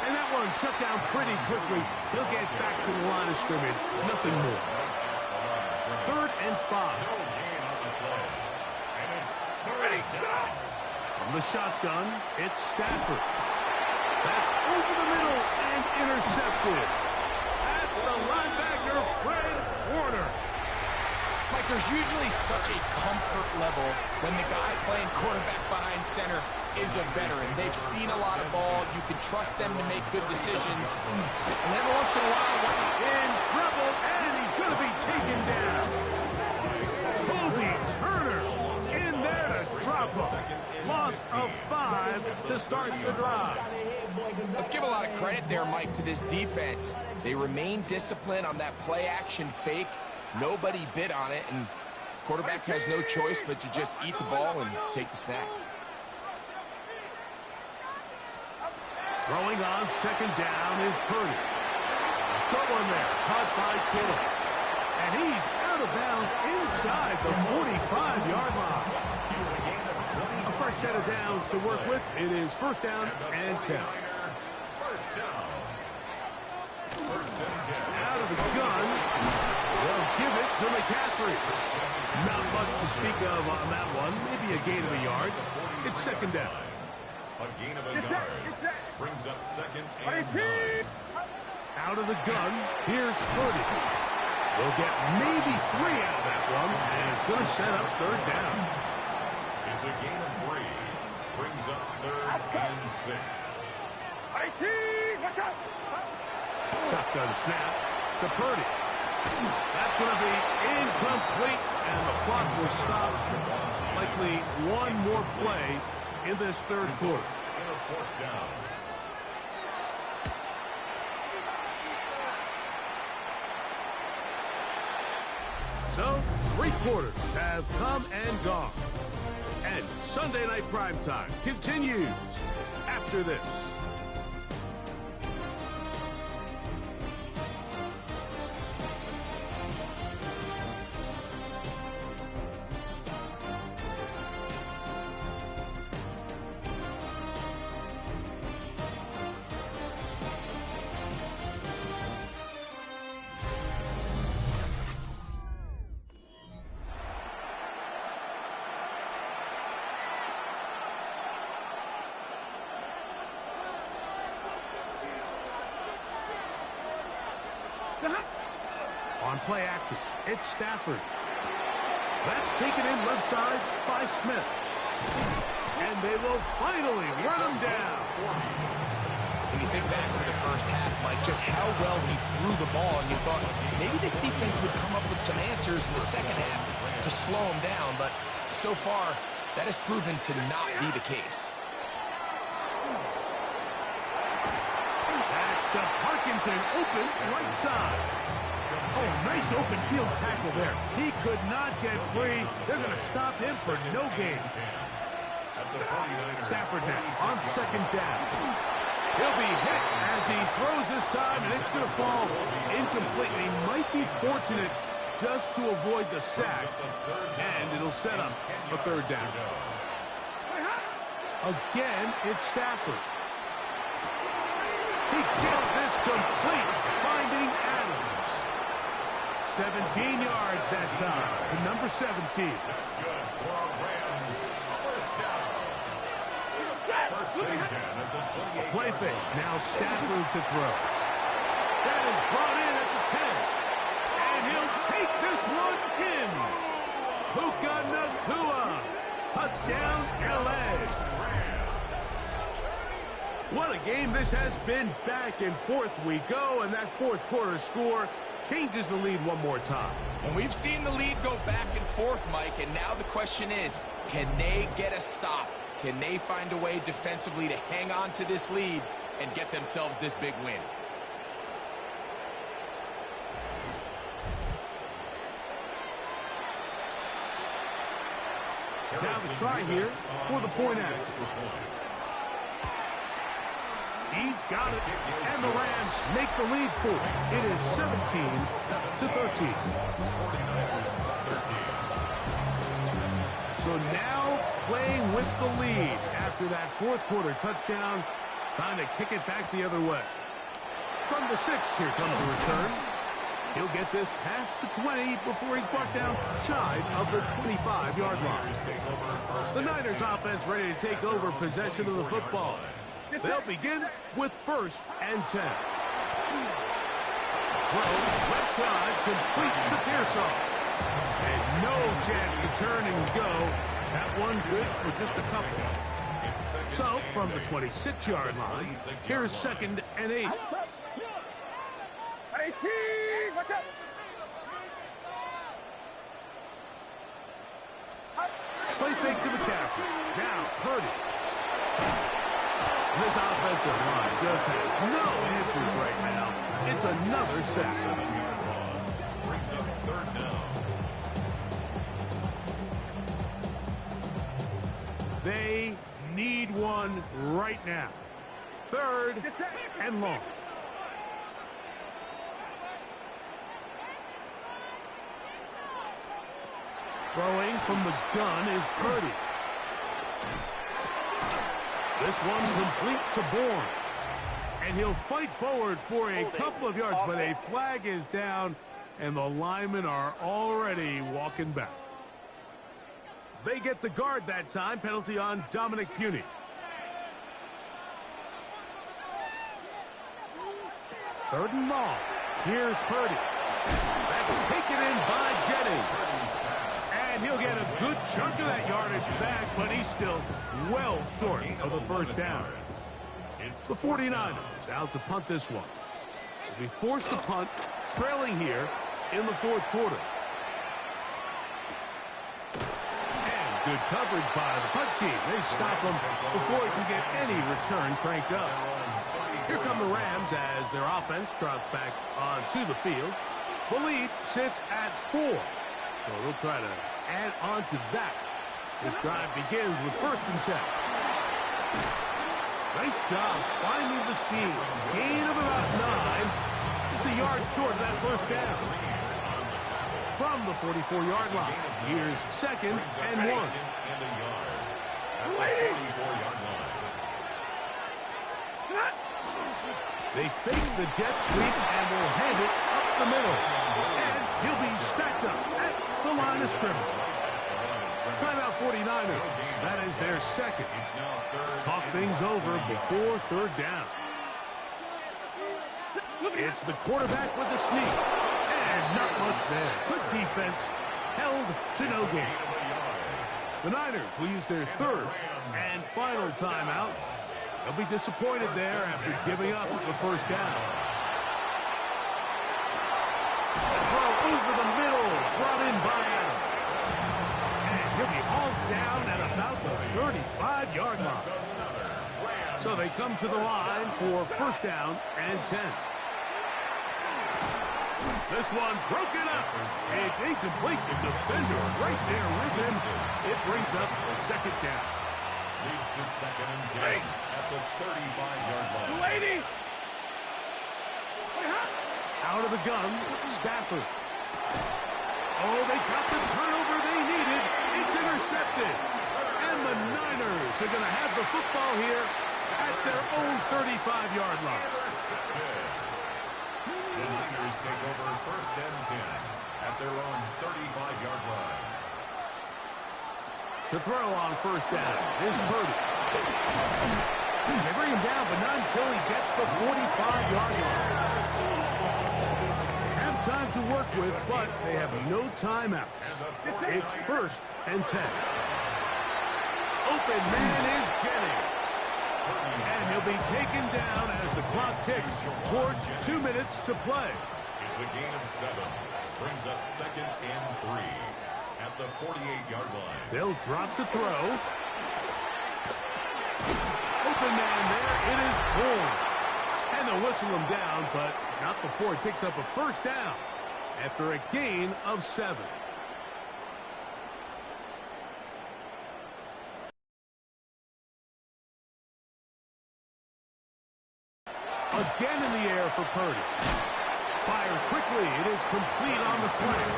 And that one shut down pretty quickly. He'll get back to the line of scrimmage. Nothing more. 3rd and 5. From the shotgun, it's Stafford. That's over the middle and intercepted. That's the linebacker, Fred Warner. Mike, there's usually such a comfort level when the guy playing quarterback behind center is a veteran. They've seen a lot of ball. You can trust them to make good decisions. And every once in a while, in trouble, and he's going to be taken down. Kobe Turner in there to drop him. Loss of 5 to start the drive. Let's give a lot of credit there, Mike, to this defense. They remain disciplined on that play-action fake. Nobody bid on it, and quarterback has no choice but to just eat the ball and take the snap. Throwing on 2nd down is Purdy. Short one there, caught by Kittle. And he's out of bounds inside the 45-yard line. A fresh set of downs to work with. It is 1st down and 10. Out of the gun. They'll give it to McCaffrey. Not much to speak of on that one. Maybe a gain of a yard. It's 2nd down. A gain of a yard. Brings up 2nd and 9. Out of the gun, here's Purdy. We'll get maybe 3 out of that one, and it's going to set up 3rd down. It's a gain of 3. Brings up 3rd and 6. Shotgun snap to Purdy. That's going to be incomplete, and the clock will stop. Likely one more play in this 3rd quarter. 4th down. So, 3 quarters have come and gone. And Sunday Night Primetime continues after this. On play action, it's Stafford. That's taken in left side by Smith. And they will finally run him down. When you think back to the first half, Mike, just how well he threw the ball, and you thought maybe this defense would come up with some answers in the second half to slow him down, but so far, that has proven to not be the case. Dickinson open right side. Oh, nice open field tackle there. He could not get free. They're going to stop him for no gain. Stafford now on second down. He'll be hit as he throws this time, and it's going to fall incompletely. Might be fortunate just to avoid the sack, and it'll set up a third down. Again, it's Stafford. He gets this complete, finding Adams. 17 yards that time to number 17. That's good for our Rams. First down. First and 10 at the 28. Play fake. Now Stafford to throw. That is brought in at the 10. And he'll take this one in. Puka Nacua. Touchdown, L.A. What a game this has been. Back and forth we go, and that fourth quarter score changes the lead one more time. And we've seen the lead go back and forth, Mike, and now the question is, can they get a stop? Can they find a way defensively to hang on to this lead and get themselves this big win? Now the try here for the point after. He's got it, and the Rams make the lead 4. It is 17-13. So now playing with the lead after that fourth quarter touchdown, trying to kick it back the other way. From the 6, here comes the return. He'll get this past the 20 before he's brought down shy of the 25-yard line. The Niners offense ready to take over possession of the football. They'll begin with 1st and 10. Throw left side, complete to Pearsall. And no chance to turn and go. That one's good for just a couple. So, from the 26-yard line, here's 2nd and 8. 18, watch out! Play fake to McCaffrey. Now, Purdy. This offensive line just has no answers right now. It's another sack. Brings up 3rd down. They need one right now. 3rd and long. Throwing from the gun is Purdy. This one complete to Bourne. And he'll fight forward for a couple of yards, but a flag is down, and the linemen are already walking back. They get the guard that time. Penalty on Dominic Puny. Third and long. Here's Purdy. That's taken in by Jennings. And he'll get a good chunk of that yardage back, but he's still well short of the first down. The 49ers out to punt this one. They'll be forced to punt, trailing here in the fourth quarter. And good coverage by the punt team. They stop him before he can get any return cranked up. Here come the Rams as their offense trots back onto the field. The lead sits at 4. So they'll try to add on to that. This drive begins with 1st and 10. Nice job finding the seam. Gain of about 9. Just a yard short of that first down. From the 44-yard line, here's 2nd and 1. They fake the jet sweep and will hand it up the middle. And he'll be stacked up at the line of scrimmage. Timeout 49ers. That is their 2nd. Talk things over before 3rd down. It's the quarterback with the sneak. And not much there. Good defense. Held to no gain. The Niners will use their 3rd and final timeout. They'll be disappointed there after giving up the first down. Throw over the middle. Brought in by Adams. And he'll be hauled down at about the 35-yard line. So they come to the line for 1st down and 10. This one broken up. It's incomplete. The defender right there with him. It brings up a second down. Leads to 2nd and 10 at the 35-yard line. 280. Out of the gun, Stafford. Oh, they got the turnover they needed. It's intercepted. And the Niners are going to have the football here at their own 35-yard line. The Niners take over 1st and 10 at their own 35-yard line. To throw on 1st down is Purdy. They bring him down, but not until he gets the 45-yard line. They have time to work with, but they have no timeouts. It's 1st and 10. Open man is Jennings. And he'll be taken down as the clock ticks towards 2 minutes to play. It's a gain of 7. Brings up 2nd and 3 at the 48-yard line. They'll drop to throw. Open man there. It is Bourne. And they'll whistle him down, but not before he picks up a 1st down after a gain of 7. Again in the air for Purdy. Fires quickly. It is complete on the slant.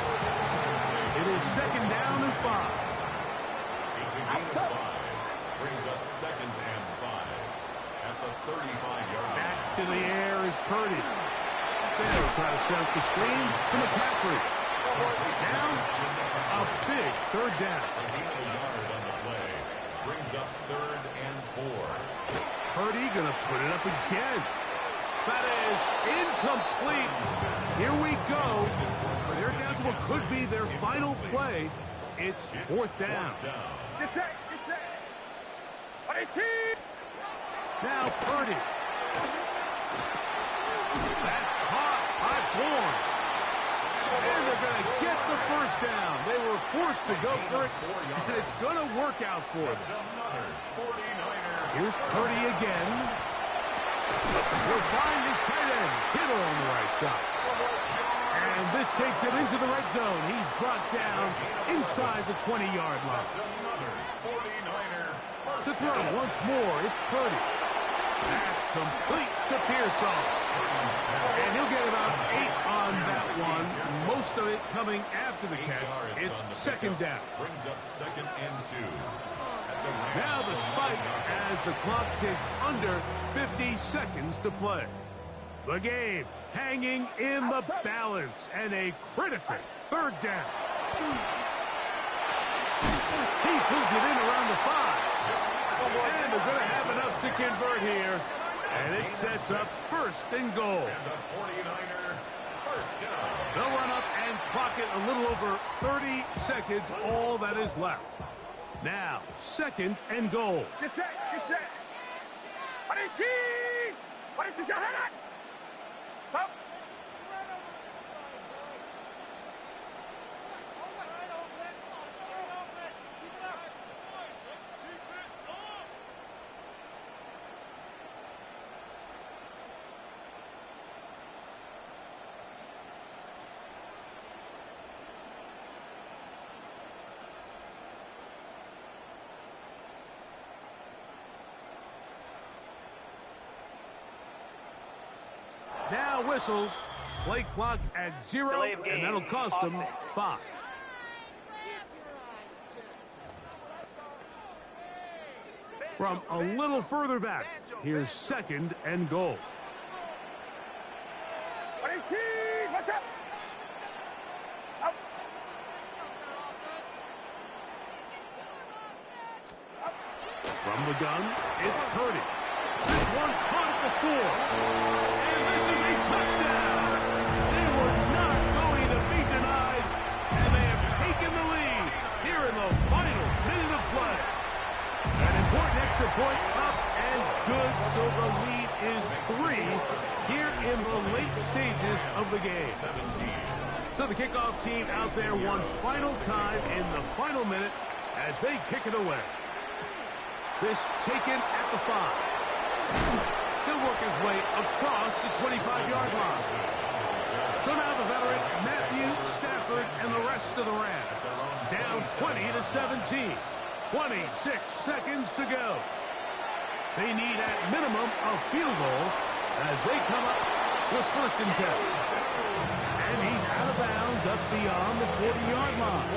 It is 2nd down and 5. It's a gain of 5. Brings up 2nd and 5 at the 35-yard line. Back to the air is Purdy. They'll try to set up the screen to McCaffrey. Down. A big 3rd down. A gain of a yard on the play. Brings up 3rd and 4. Purdy going to put it up again. That is incomplete. Here we go. They're down to what could be their final play. It's 4th down. Get set. Now Purdy. That's caught by Bourne. And they're going to get the 1st down. They were forced to go for it, and it's going to work out for them. Here's Purdy again. He'll find his tight end, Kittle on the right side. And this takes him into the red zone. He's brought down inside the 20-yard line. To throw once more, it's Purdy. That's complete to Pearsall. And he'll get about 8 on that one. Most of it coming after the catch. It's 2nd down. Brings up 2nd and 2. Now the spike as the clock ticks under 50 seconds to play. The game hanging in the balance and a critical 3rd down. He pulls it in around the 5. And they're going to have enough to convert here. And it sets up 1st and goal. And the 49er, 1st down. They'll run up and clock it a little over 30 seconds, all that is left. Now, 2nd and goal. Get set. Up. Now whistles. Play clock at 0, and that'll cost them 5. From a little further back, here's 2nd and goal. What's up? From the gun, it's Purdy. This one caught at the 4. And this is a touchdown. They were not going to be denied, and they have taken the lead here in the final minute of play. An important extra point up and good, so the lead is 3 here in the late stages of the game. So the kickoff team out there one final time in the final minute as they kick it away. This taken at the 5. He'll work his way across the 25-yard line. So now the veteran, Matthew Stafford, and the rest of the Rams. Down 20-17. 26 seconds to go. They need at minimum a field goal as they come up with 1st and 10. And he's out of bounds up beyond the 40-yard line.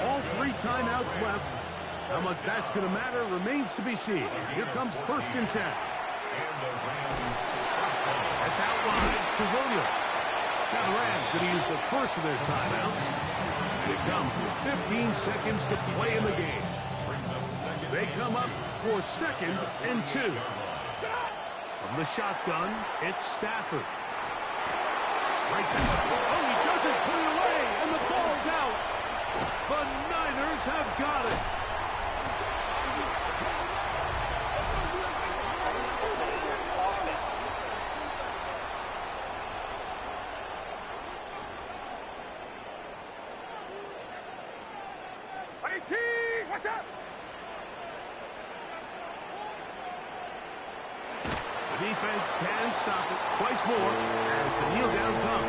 All 3 timeouts left. How much that's going to matter remains to be seen. Here comes 1st and 10. That's out wide to Williams. Now the Rams going to use the first of their timeouts. And it comes with 15 seconds to play in the game. They come up for 2nd and 2. From the shotgun, it's Stafford. Right there. Oh, he doesn't put it away, and the ball's out. The Niners have got it. What's up? The defense can stop it twice more as the kneel down comes.